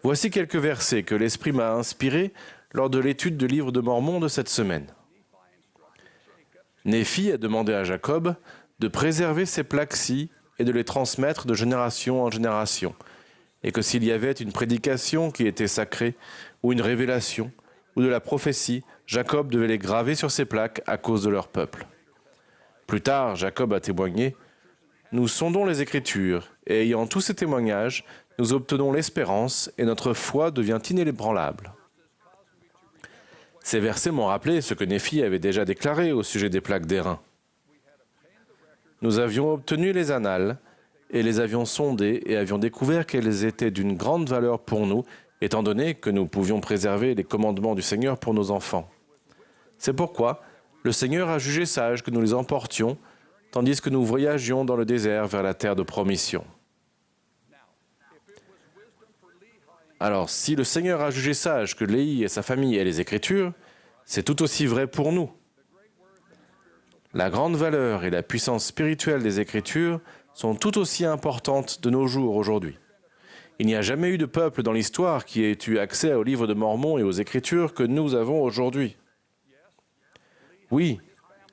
Voici quelques versets que l'Esprit m'a inspirés lors de l'étude du livre de Mormon de cette semaine. Néphi a demandé à Jacob de préserver ces plaques-ci et de les transmettre de génération en génération, et que s'il y avait une prédication qui était sacrée, ou une révélation, ou de la prophétie, Jacob devait les graver sur ces plaques à cause de leur peuple. Plus tard, Jacob a témoigné « Nous sondons les Écritures, et ayant tous ces témoignages, nous obtenons l'espérance, et notre foi devient inébranlable. » Ces versets m'ont rappelé ce que Néphi avait déjà déclaré au sujet des plaques d'airain. Nous avions obtenu les annales, et les avions sondées et avions découvert qu'elles étaient d'une grande valeur pour nous, étant donné que nous pouvions préserver les commandements du Seigneur pour nos enfants. C'est pourquoi le Seigneur a jugé sage que nous les emportions, tandis que nous voyagions dans le désert vers la terre de promission. Alors, si le Seigneur a jugé sage que Léhi et sa famille aient les Écritures, c'est tout aussi vrai pour nous. La grande valeur et la puissance spirituelle des Écritures sont tout aussi importantes de nos jours aujourd'hui. Il n'y a jamais eu de peuple dans l'histoire qui ait eu accès au livre de Mormon et aux Écritures que nous avons aujourd'hui. Oui,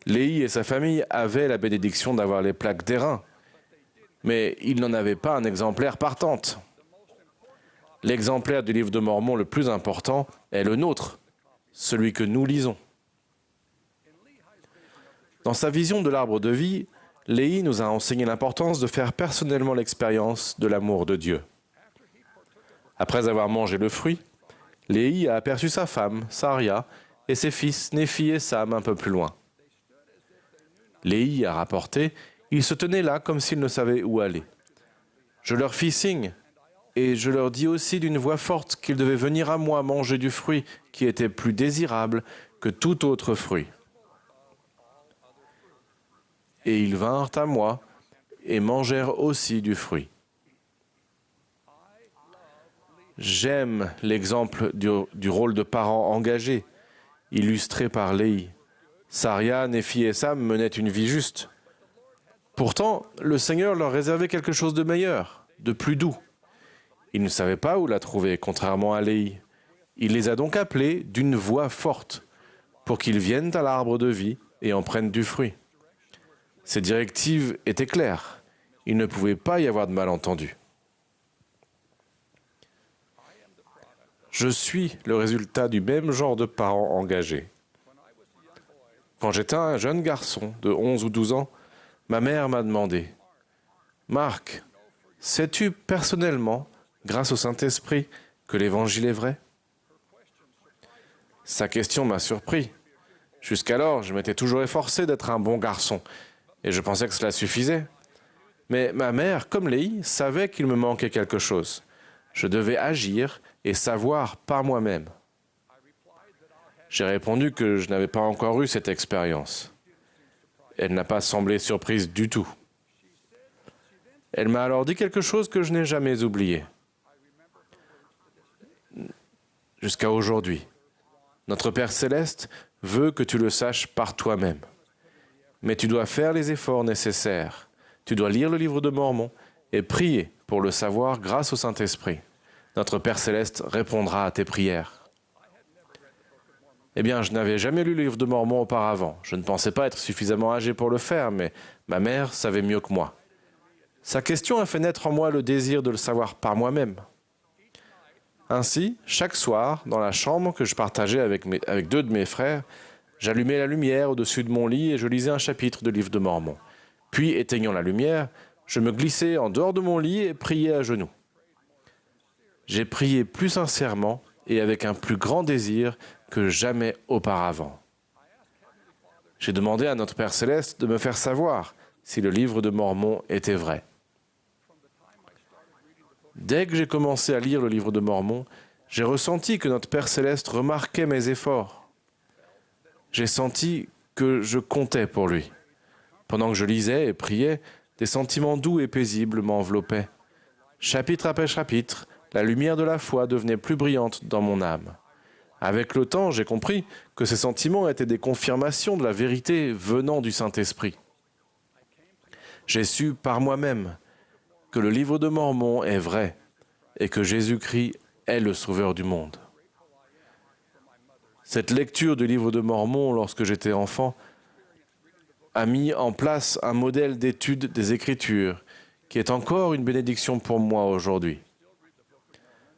Léhi et sa famille avaient la bénédiction d'avoir les plaques d'airain, mais ils n'en avaient pas un exemplaire partante. L'exemplaire du livre de Mormon le plus important est le nôtre, celui que nous lisons. Dans sa vision de l'arbre de vie, Léhi nous a enseigné l'importance de faire personnellement l'expérience de l'amour de Dieu. Après avoir mangé le fruit, Léhi a aperçu sa femme, Saria, et ses fils, Néphi et Sam, un peu plus loin. Léhi a rapporté, ils se tenaient là comme s'ils ne savaient où aller. Je leur fis signe, et je leur dis aussi d'une voix forte qu'ils devaient venir à moi manger du fruit qui était plus désirable que tout autre fruit. Et ils vinrent à moi et mangèrent aussi du fruit. J'aime l'exemple du rôle de parent engagé, illustré par Léhi. Saria, Néphi et Sam menaient une vie juste. Pourtant, le Seigneur leur réservait quelque chose de meilleur, de plus doux. Ils ne savaient pas où la trouver, contrairement à Léhi. Il les a donc appelés d'une voix forte, pour qu'ils viennent à l'arbre de vie et en prennent du fruit. Ces directives étaient claires. Il ne pouvait pas y avoir de malentendu. Je suis le résultat du même genre de parents engagés. Quand j'étais un jeune garçon de 11 ou 12 ans, ma mère m'a demandé « Marc, sais-tu personnellement, grâce au Saint-Esprit, que l'Évangile est vrai ?» Sa question m'a surpris. Jusqu'alors, je m'étais toujours efforcé d'être un bon garçon, et je pensais que cela suffisait. Mais ma mère, comme Léhi, savait qu'il me manquait quelque chose. Je devais agir et savoir par moi-même. J'ai répondu que je n'avais pas encore eu cette expérience. Elle n'a pas semblé surprise du tout. Elle m'a alors dit quelque chose que je n'ai jamais oublié. Jusqu'à aujourd'hui, notre Père Céleste veut que tu le saches par toi-même. Mais tu dois faire les efforts nécessaires. Tu dois lire le livre de Mormon et prier pour le savoir grâce au Saint-Esprit. Notre Père Céleste répondra à tes prières. Eh bien, je n'avais jamais lu le livre de Mormon auparavant. Je ne pensais pas être suffisamment âgé pour le faire, mais ma mère savait mieux que moi. Sa question a fait naître en moi le désir de le savoir par moi-même. Ainsi, chaque soir, dans la chambre que je partageais avec deux de mes frères, j'allumais la lumière au-dessus de mon lit et je lisais un chapitre du livre de Mormon. Puis, éteignant la lumière, je me glissais en dehors de mon lit et priais à genoux. J'ai prié plus sincèrement et avec un plus grand désir que jamais auparavant. J'ai demandé à notre Père Céleste de me faire savoir si le livre de Mormon était vrai. Dès que j'ai commencé à lire le livre de Mormon, j'ai ressenti que notre Père Céleste remarquait mes efforts. J'ai senti que je comptais pour lui. Pendant que je lisais et priais, des sentiments doux et paisibles m'enveloppaient. Chapitre après chapitre, la lumière de la foi devenait plus brillante dans mon âme. Avec le temps, j'ai compris que ces sentiments étaient des confirmations de la vérité venant du Saint-Esprit. J'ai su par moi-même que le livre de Mormon est vrai et que Jésus-Christ est le Sauveur du monde. Cette lecture du livre de Mormon lorsque j'étais enfant a mis en place un modèle d'étude des Écritures qui est encore une bénédiction pour moi aujourd'hui.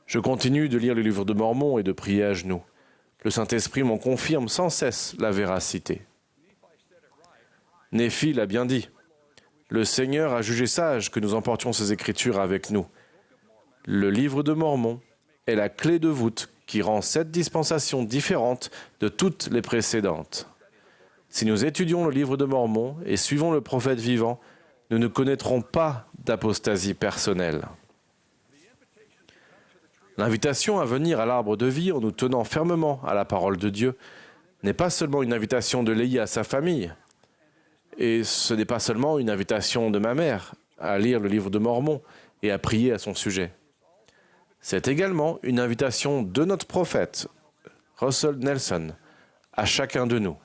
Je continue de lire le livre de Mormon et de prier à genoux. Le Saint-Esprit m'en confirme sans cesse la véracité. Néphi l'a bien dit. Le Seigneur a jugé sage que nous emportions ces Écritures avec nous. Le livre de Mormon est la clé de voûte qui rend cette dispensation différente de toutes les précédentes. Si nous étudions le livre de Mormon et suivons le prophète vivant, nous ne connaîtrons pas d'apostasie personnelle. L'invitation à venir à l'arbre de vie en nous tenant fermement à la parole de Dieu n'est pas seulement une invitation de Léhi à sa famille, et ce n'est pas seulement une invitation de ma mère à lire le livre de Mormon et à prier à son sujet. C'est également une invitation de notre prophète, Russell Nelson, à chacun de nous.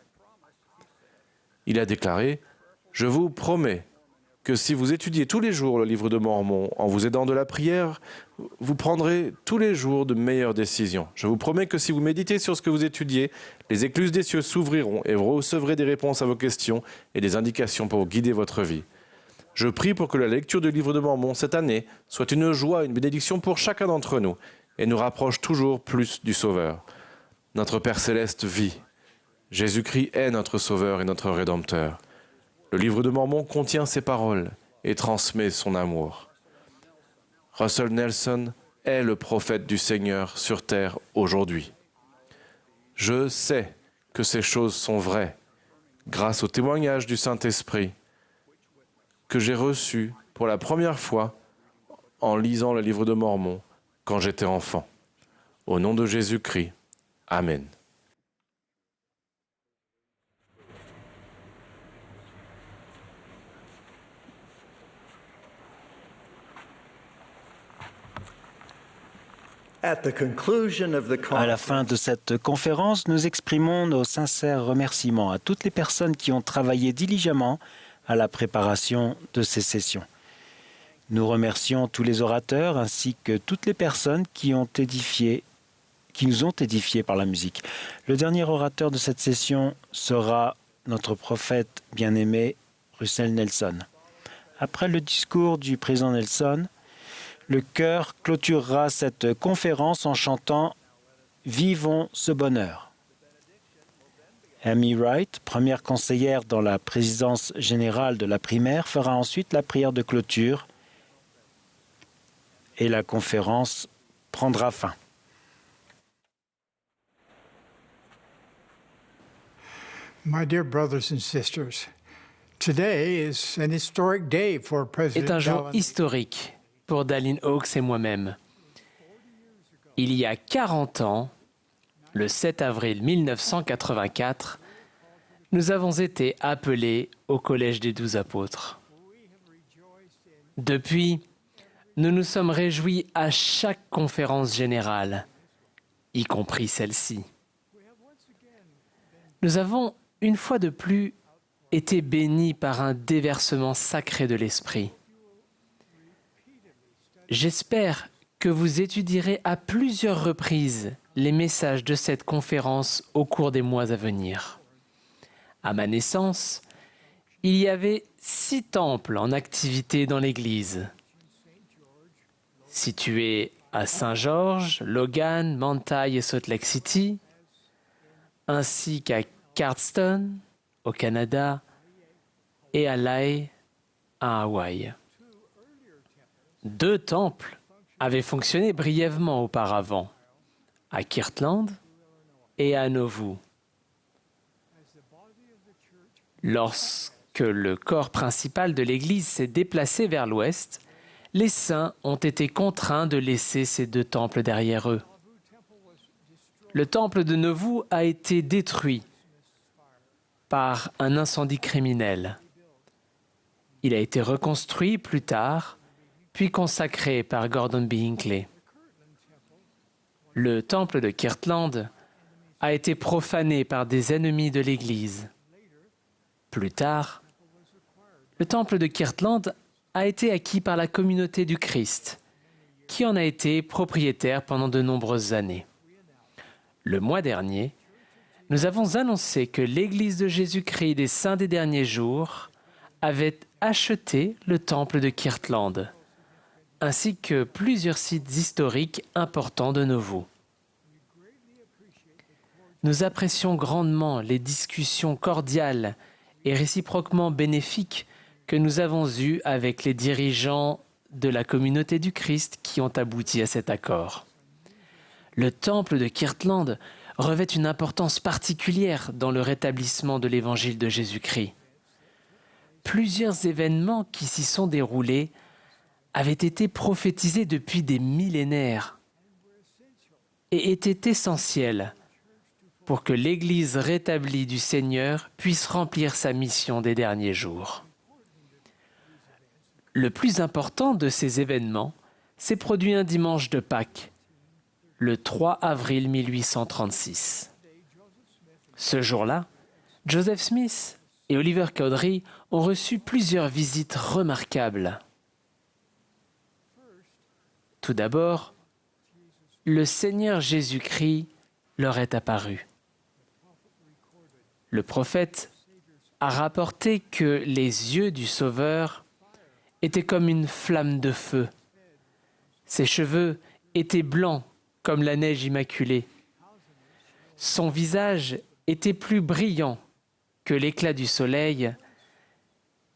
Il a déclaré « Je vous promets que si vous étudiez tous les jours le livre de Mormon en vous aidant de la prière, vous prendrez tous les jours de meilleures décisions. Je vous promets que si vous méditez sur ce que vous étudiez, les écluses des cieux s'ouvriront et vous recevrez des réponses à vos questions et des indications pour guider votre vie. Je prie pour que la lecture du livre de Mormon cette année soit une joie, une bénédiction pour chacun d'entre nous et nous rapproche toujours plus du Sauveur. Notre Père Céleste vit. Jésus-Christ est notre Sauveur et notre Rédempteur. Le livre de Mormon contient ses paroles et transmet son amour. Russell Nelson est le prophète du Seigneur sur terre aujourd'hui. Je sais que ces choses sont vraies grâce au témoignage du Saint-Esprit que j'ai reçu pour la première fois en lisant le livre de Mormon quand j'étais enfant. Au nom de Jésus-Christ, Amen. À la fin de cette conférence, nous exprimons nos sincères remerciements à toutes les personnes qui ont travaillé diligemment à la préparation de ces sessions. Nous remercions tous les orateurs ainsi que toutes les personnes qui nous ont édifiés par la musique. Le dernier orateur de cette session sera notre prophète bien-aimé, Russell Nelson. Après le discours du président Nelson, le chœur clôturera cette conférence en chantant « Vivons ce bonheur ». Amy Wright, première conseillère dans la présidence générale de la primaire, fera ensuite la prière de clôture et la conférence prendra fin. My dear brothers and sisters, est un jour historique pour Dallin Oaks et moi-même. Il y a 40 ans, le 7 avril 1984, nous avons été appelés au Collège des 12 apôtres. Depuis, nous nous sommes réjouis à chaque conférence générale, y compris celle-ci. Nous avons, une fois de plus, été bénis par un déversement sacré de l'Esprit. J'espère que vous étudierez à plusieurs reprises les messages de cette conférence au cours des mois à venir. À ma naissance, il y avait 6 temples en activité dans l'Église, situés à Saint-Georges, Logan, Manti et Salt Lake City, ainsi qu'à Cardston, au Canada, et à Lae, à Hawaï. 2 temples avaient fonctionné brièvement auparavant, à Kirtland et à Nauvoo. Lorsque le corps principal de l'Église s'est déplacé vers l'ouest, les saints ont été contraints de laisser ces 2 temples derrière eux. Le temple de Nauvoo a été détruit par un incendie criminel. Il a été reconstruit plus tard, puis consacré par Gordon B. Hinckley. Le temple de Kirtland a été profané par des ennemis de l'Église. Plus tard, le temple de Kirtland a été acquis par la communauté du Christ, qui en a été propriétaire pendant de nombreuses années. Le mois dernier, nous avons annoncé que l'Église de Jésus-Christ des Saints des Derniers Jours avait acheté le temple de Kirtland, ainsi que plusieurs sites historiques importants de Nauvoo. Nous apprécions grandement les discussions cordiales et réciproquement bénéfiques que nous avons eues avec les dirigeants de la communauté du Christ qui ont abouti à cet accord. Le temple de Kirtland revêt une importance particulière dans le rétablissement de l'Évangile de Jésus-Christ. Plusieurs événements qui s'y sont déroulés avaient été prophétisés depuis des millénaires et étaient essentiels pour que l'Église rétablie du Seigneur puisse remplir sa mission des derniers jours. Le plus important de ces événements s'est produit un dimanche de Pâques, le 3 avril 1836. Ce jour-là, Joseph Smith et Oliver Cowdery ont reçu plusieurs visites remarquables. Tout d'abord, le Seigneur Jésus-Christ leur est apparu. Le prophète a rapporté que les yeux du Sauveur étaient comme une flamme de feu. Ses cheveux étaient blancs comme la neige immaculée. Son visage était plus brillant que l'éclat du soleil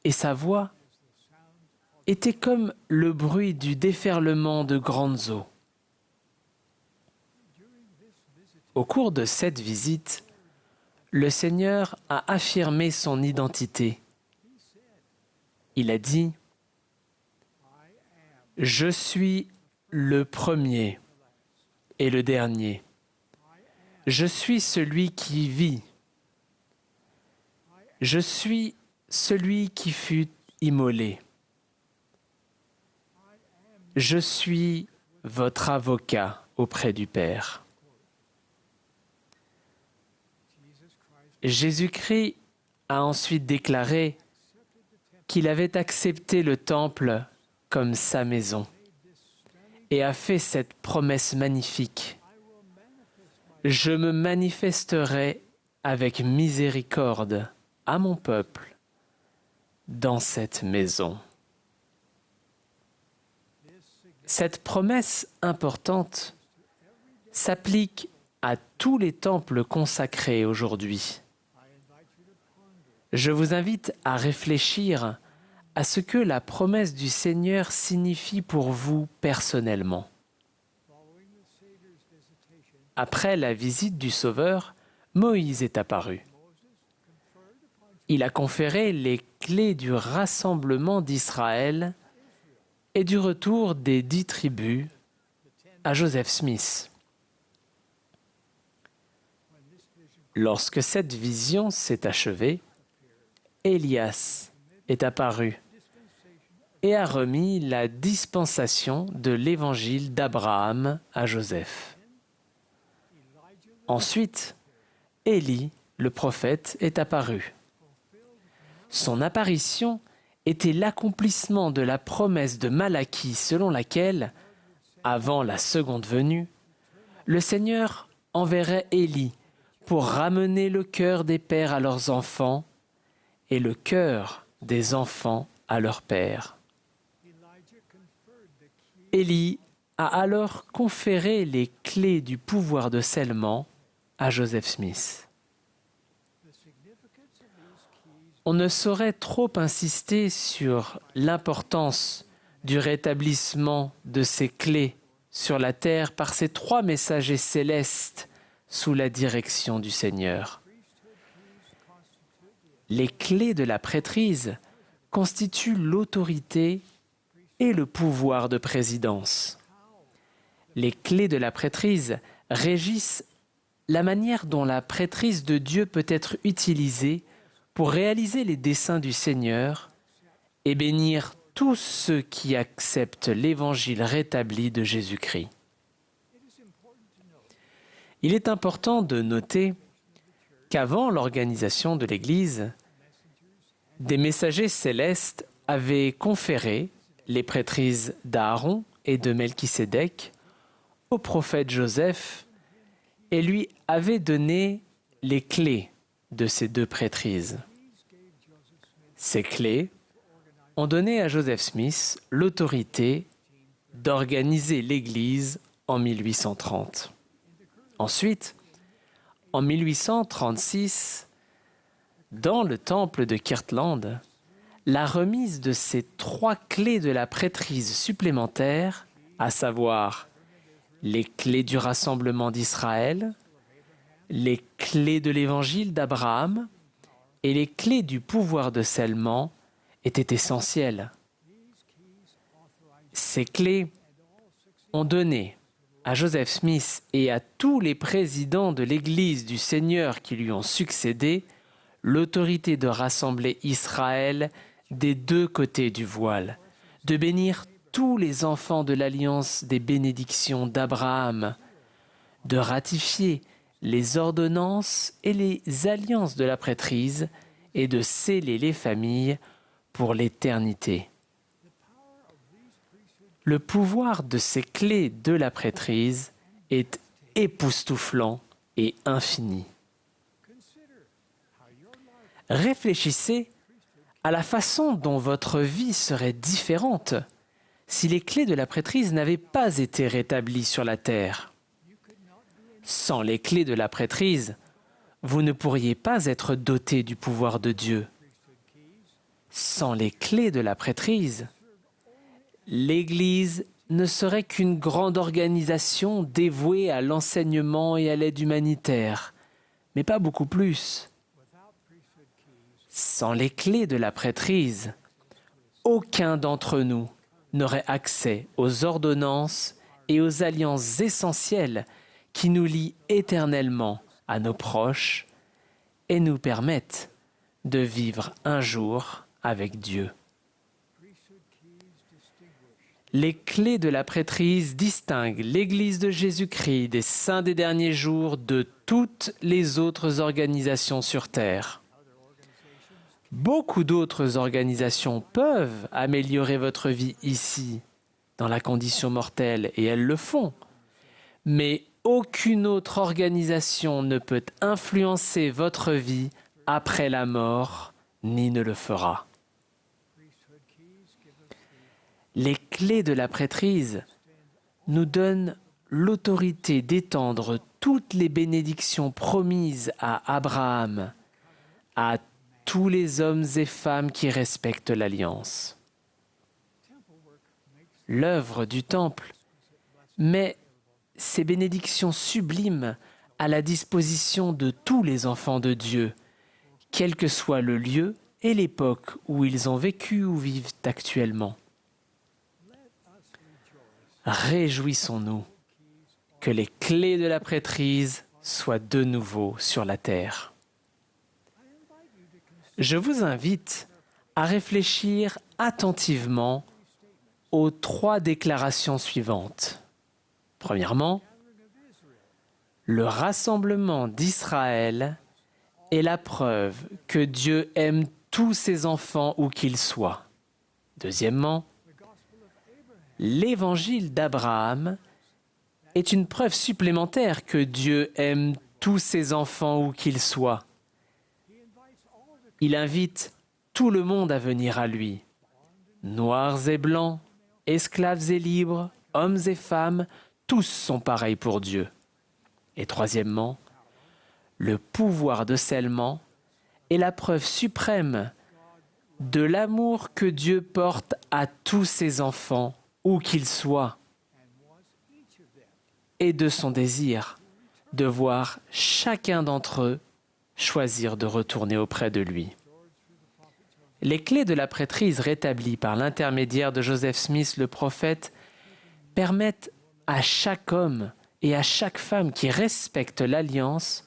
et sa voix était comme le bruit du déferlement de grandes eaux. Au cours de cette visite, le Seigneur a affirmé son identité. Il a dit « Je suis le premier et le dernier. Je suis celui qui vit. Je suis celui qui fut immolé. Je suis votre avocat auprès du Père. » Jésus-Christ a ensuite déclaré qu'il avait accepté le temple comme sa maison et a fait cette promesse magnifique. « Je me manifesterai avec miséricorde à mon peuple dans cette maison. » Cette promesse importante s'applique à tous les temples consacrés aujourd'hui. Je vous invite à réfléchir à ce que la promesse du Seigneur signifie pour vous personnellement. Après la visite du Sauveur, Moïse est apparu. Il a conféré les clés du rassemblement d'Israël et du retour des 10 tribus à Joseph Smith. Lorsque cette vision s'est achevée, Élias est apparu et a remis la dispensation de l'évangile d'Abraham à Joseph. Ensuite, Élie, le prophète, est apparu. Son apparition était l'accomplissement de la promesse de Malachie selon laquelle, avant la seconde venue, le Seigneur enverrait Élie pour ramener le cœur des pères à leurs enfants et le cœur des enfants à leurs pères. Élie a alors conféré les clés du pouvoir de scellement à Joseph Smith. On ne saurait trop insister sur l'importance du rétablissement de ces clés sur la terre par ces 3 messagers célestes sous la direction du Seigneur. Les clés de la prêtrise constituent l'autorité et le pouvoir de présidence. Les clés de la prêtrise régissent la manière dont la prêtrise de Dieu peut être utilisée pour réaliser les desseins du Seigneur et bénir tous ceux qui acceptent l'évangile rétabli de Jésus-Christ. Il est important de noter qu'avant l'organisation de l'Église, des messagers célestes avaient conféré les prêtrises d'Aaron et de Melchisédek au prophète Joseph et lui avaient donné les clés de ces 2 prêtrises. Ces clés ont donné à Joseph Smith l'autorité d'organiser l'Église en 1830. Ensuite, en 1836, dans le temple de Kirtland, la remise de ces 3 clés de la prêtrise supplémentaires, à savoir les clés du rassemblement d'Israël, les clés de l'évangile d'Abraham et les clés du pouvoir de scellement, était essentielle. Ces clés ont donné à Joseph Smith et à tous les présidents de l'Église du Seigneur qui lui ont succédé l'autorité de rassembler Israël des 2 côtés du voile, de bénir tous les enfants de l'alliance des bénédictions d'Abraham, de ratifier les ordonnances et les alliances de la prêtrise et de sceller les familles pour l'éternité. Le pouvoir de ces clés de la prêtrise est époustouflant et infini. Réfléchissez à la façon dont votre vie serait différente si les clés de la prêtrise n'avaient pas été rétablies sur la terre. Sans les clés de la prêtrise, vous ne pourriez pas être doté du pouvoir de Dieu. Sans les clés de la prêtrise, l'Église ne serait qu'une grande organisation dévouée à l'enseignement et à l'aide humanitaire, mais pas beaucoup plus. Sans les clés de la prêtrise, aucun d'entre nous n'aurait accès aux ordonnances et aux alliances essentielles qui nous lient éternellement à nos proches et nous permettent de vivre un jour avec Dieu. Les clés de la prêtrise distinguent l'Église de Jésus-Christ des saints des derniers jours de toutes les autres organisations sur terre. Beaucoup d'autres organisations peuvent améliorer votre vie ici, dans la condition mortelle, et elles le font. Mais aucune autre organisation ne peut influencer votre vie après la mort, ni ne le fera. Les clés de la prêtrise nous donnent l'autorité d'étendre toutes les bénédictions promises à Abraham, à tous les hommes et femmes qui respectent l'alliance. L'œuvre du temple met ces bénédictions sublimes à la disposition de tous les enfants de Dieu, quel que soit le lieu et l'époque où ils ont vécu ou vivent actuellement. Réjouissons-nous que les clés de la prêtrise soient de nouveau sur la terre. Je vous invite à réfléchir attentivement aux 3 déclarations suivantes. Premièrement, le rassemblement d'Israël est la preuve que Dieu aime tous ses enfants où qu'ils soient. Deuxièmement, l'évangile d'Abraham est une preuve supplémentaire que Dieu aime tous ses enfants où qu'ils soient. Il invite tout le monde à venir à lui, noirs et blancs, esclaves et libres, hommes et femmes, tous sont pareils pour Dieu. Et troisièmement, le pouvoir de scellement est la preuve suprême de l'amour que Dieu porte à tous ses enfants, où qu'ils soient, et de son désir de voir chacun d'entre eux choisir de retourner auprès de lui. Les clés de la prêtrise rétablies par l'intermédiaire de Joseph Smith le prophète permettent à chaque homme et à chaque femme qui respecte l'alliance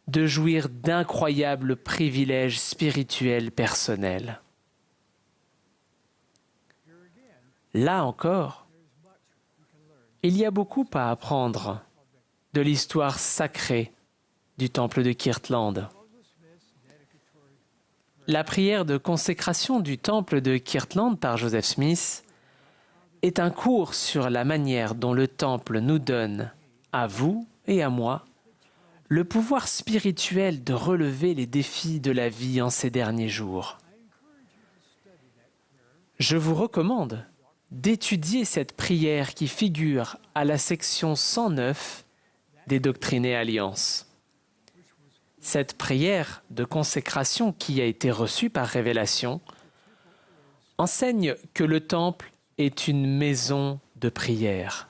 de jouir d'incroyables privilèges spirituels personnels. Là encore, il y a beaucoup à apprendre de l'histoire sacrée du temple de Kirtland. La prière de consécration du temple de Kirtland par Joseph Smith est un cours sur la manière dont le temple nous donne, à vous et à moi, le pouvoir spirituel de relever les défis de la vie en ces derniers jours. Je vous recommande d'étudier cette prière qui figure à la section 109 des Doctrines et Alliances. Cette prière de consécration qui a été reçue par révélation enseigne que le temple est une maison de prière,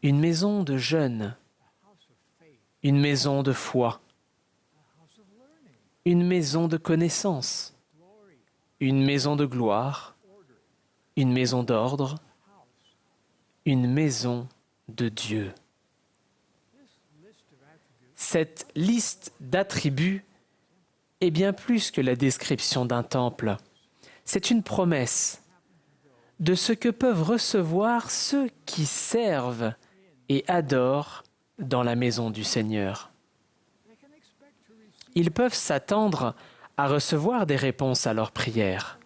une maison de jeûne, une maison de foi, une maison de connaissance, une maison de gloire, une maison d'ordre, une maison de Dieu. Cette liste d'attributs est bien plus que la description d'un temple. C'est une promesse de ce que peuvent recevoir ceux qui servent et adorent dans la maison du Seigneur. Ils peuvent s'attendre à recevoir des réponses à leurs prières,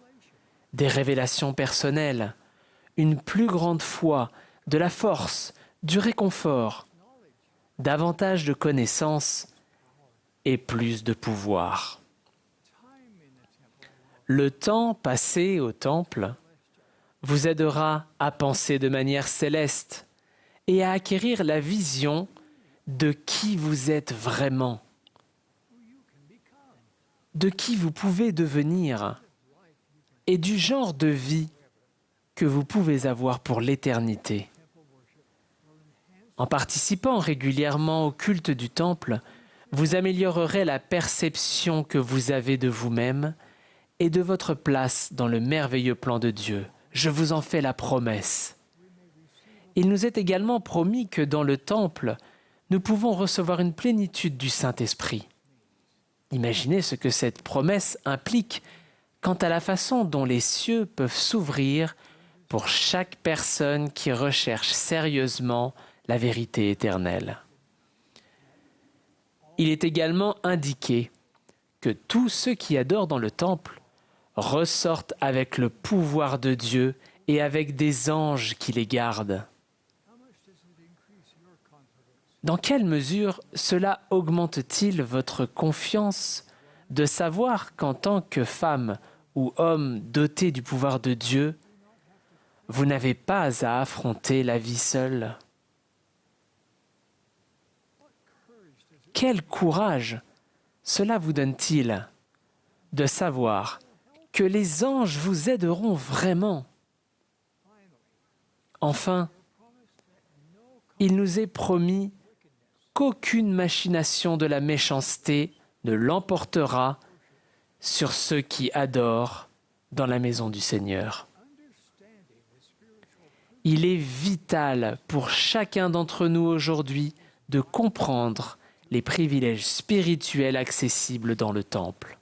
des révélations personnelles, une plus grande foi, de la force, du réconfort, davantage de connaissances et plus de pouvoir. Le temps passé au temple vous aidera à penser de manière céleste et à acquérir la vision de qui vous êtes vraiment, de qui vous pouvez devenir et du genre de vie que vous pouvez avoir pour l'éternité. En participant régulièrement au culte du temple, vous améliorerez la perception que vous avez de vous-même et de votre place dans le merveilleux plan de Dieu. Je vous en fais la promesse. Il nous est également promis que dans le temple, nous pouvons recevoir une plénitude du Saint-Esprit. Imaginez ce que cette promesse implique quant à la façon dont les cieux peuvent s'ouvrir pour chaque personne qui recherche sérieusement la vérité éternelle. Il est également indiqué que tous ceux qui adorent dans le temple ressortent avec le pouvoir de Dieu et avec des anges qui les gardent. Dans quelle mesure cela augmente-t-il votre confiance de savoir qu'en tant que femme ou homme doté du pouvoir de Dieu, vous n'avez pas à affronter la vie seule? Quel courage cela vous donne-t-il de savoir que les anges vous aideront vraiment? Enfin, il nous est promis qu'aucune machination de la méchanceté ne l'emportera sur ceux qui adorent dans la maison du Seigneur. Il est vital pour chacun d'entre nous aujourd'hui de comprendre les privilèges spirituels accessibles dans le temple.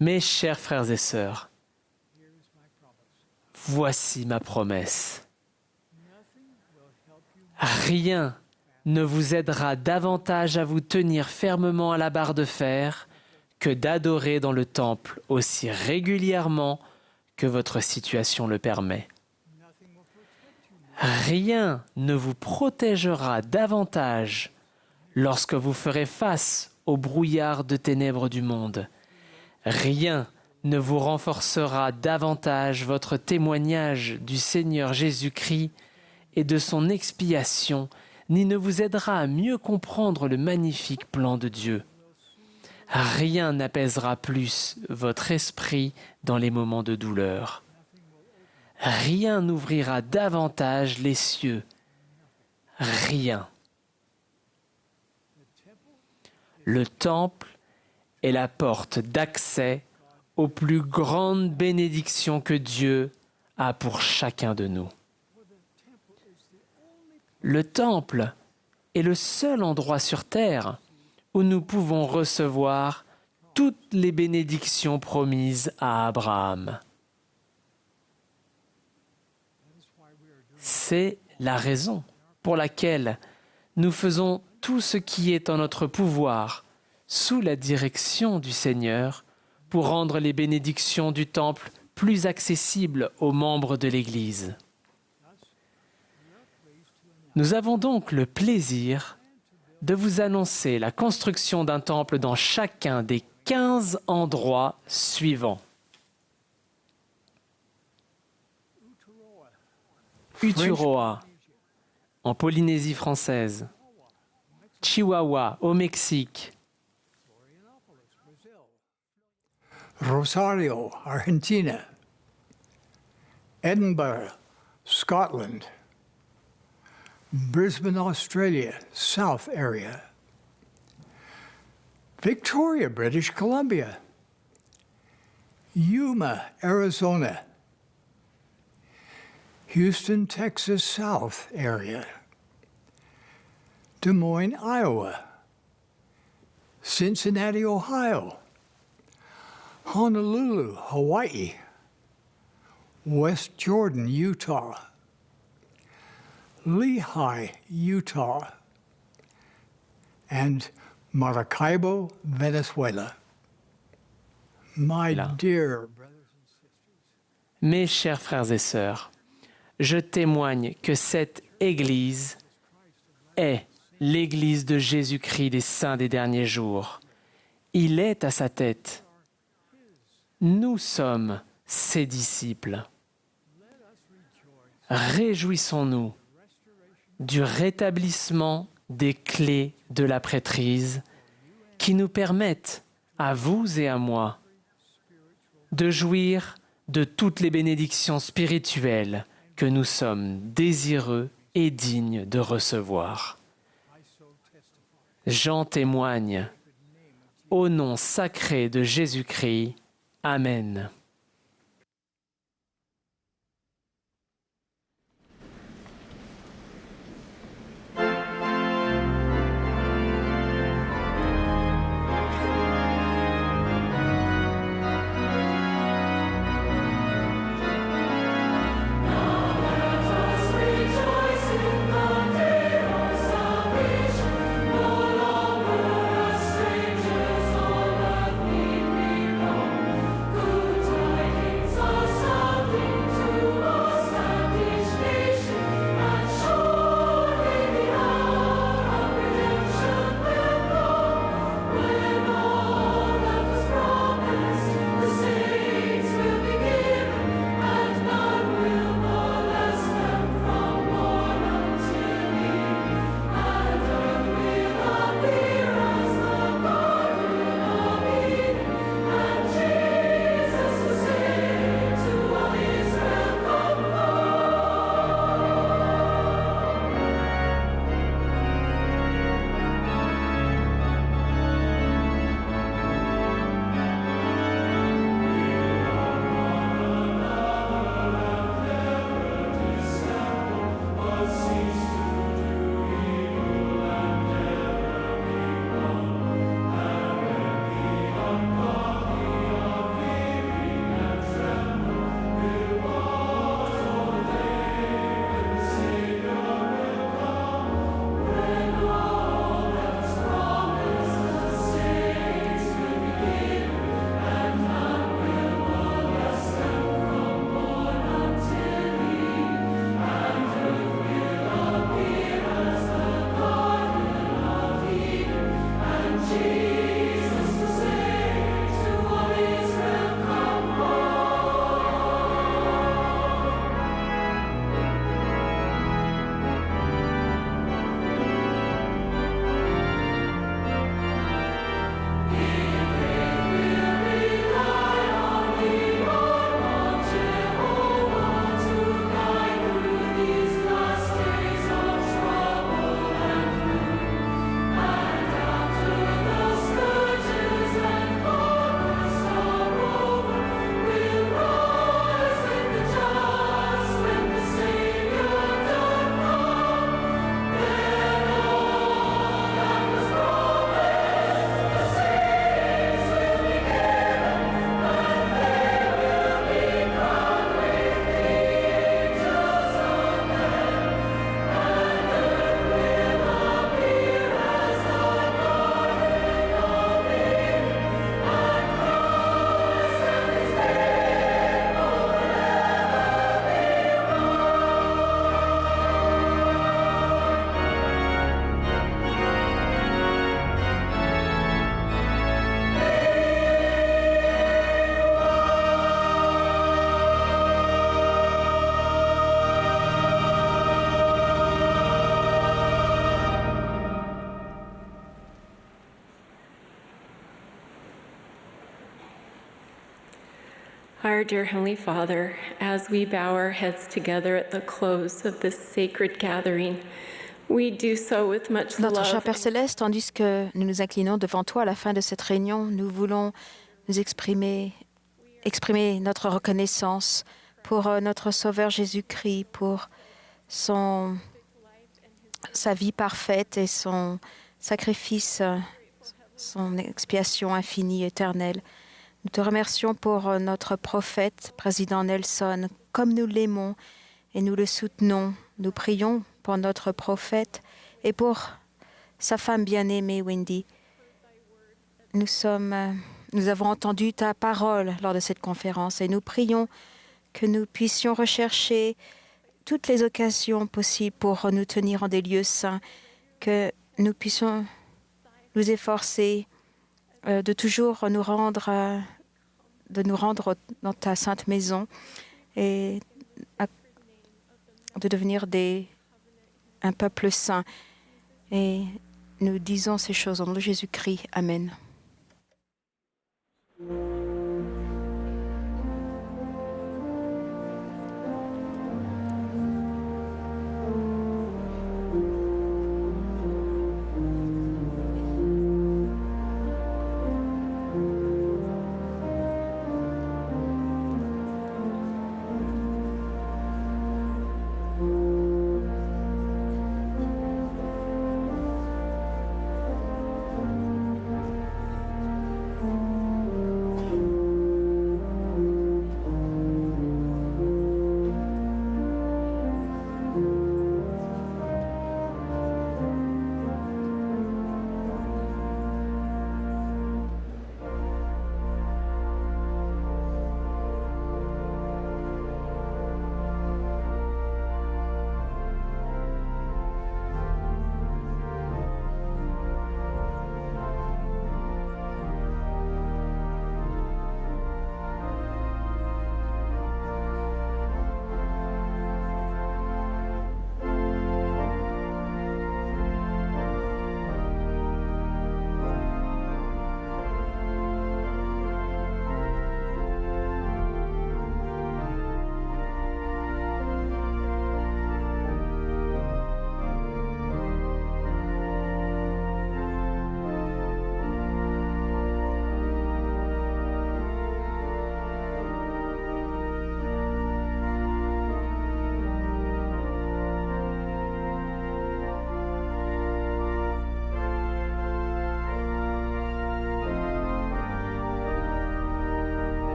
Mes chers frères et sœurs, voici ma promesse. Rien ne vous aidera davantage à vous tenir fermement à la barre de fer que d'adorer dans le temple aussi régulièrement que votre situation le permet. Rien ne vous protégera davantage lorsque vous ferez face au brouillard de ténèbres du monde. Rien ne vous renforcera davantage votre témoignage du Seigneur Jésus-Christ et de son expiation, ni ne vous aidera à mieux comprendre le magnifique plan de Dieu. Rien n'apaisera plus votre esprit dans les moments de douleur. Rien n'ouvrira davantage les cieux. Rien. Le temple est la porte d'accès aux plus grandes bénédictions que Dieu a pour chacun de nous. Le temple est le seul endroit sur terre où nous pouvons recevoir toutes les bénédictions promises à Abraham. C'est la raison pour laquelle nous faisons tout ce qui est en notre pouvoir, sous la direction du Seigneur, pour rendre les bénédictions du temple plus accessibles aux membres de l'Église. Nous avons donc le plaisir de vous annoncer la construction d'un temple dans chacun des 15 endroits suivants. Uturoa, en Polynésie française. Chihuahua, au Mexique. Rosario, Argentina. Edinburgh, Scotland. Brisbane, Australia, South area. Victoria, British Columbia. Yuma, Arizona. Houston, Texas, South area. Des Moines, Iowa. Cincinnati, Ohio. Honolulu, Hawaii. West Jordan, Utah. Lehi, Utah. And Maracaibo, Venezuela. My dear brothers and sisters. Mes chers frères et sœurs, je témoigne que cette Église est l'Église de Jésus-Christ des saints des derniers jours. Il est à sa tête. Nous sommes ses disciples. Réjouissons-nous du rétablissement des clés de la prêtrise qui nous permettent, à vous et à moi, de jouir de toutes les bénédictions spirituelles que nous sommes désireux et dignes de recevoir. J'en témoigne. Au nom sacré de Jésus-Christ. Amen. Good Our dear Heavenly Father, as we bow our heads together at the close of this sacred gathering, we do so with much Notre cher love. Père Céleste, tandis que nous nous inclinons devant toi à la fin de cette réunion, nous voulons nous exprimer notre reconnaissance pour notre Sauveur Jésus-Christ, pour sa vie parfaite et son sacrifice, son expiation infinie, éternelle. Nous te remercions pour notre prophète, président Nelson, comme nous l'aimons et nous le soutenons. Nous prions pour notre prophète et pour sa femme bien-aimée, Wendy. Nous avons entendu ta parole lors de cette conférence et nous prions que nous puissions rechercher toutes les occasions possibles pour nous tenir en des lieux saints, que nous puissions nous efforcer de toujours nous rendre dans ta sainte maison et de devenir un peuple saint. Et nous disons ces choses au nom de Jésus-Christ. Amen.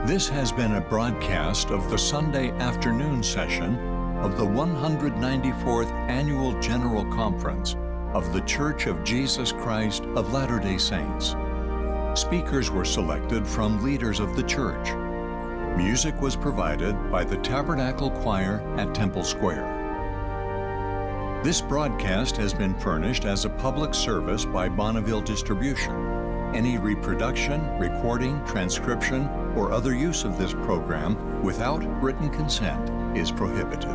This has been a broadcast of the Sunday afternoon session of the 194th Annual General Conference of The Church of Jesus Christ of Latter-day Saints. Speakers were selected from leaders of the church. Music was provided by the Tabernacle Choir at Temple Square. This broadcast has been furnished as a public service by Bonneville Distribution. Any reproduction, recording, transcription, or other use of this program without written consent is prohibited.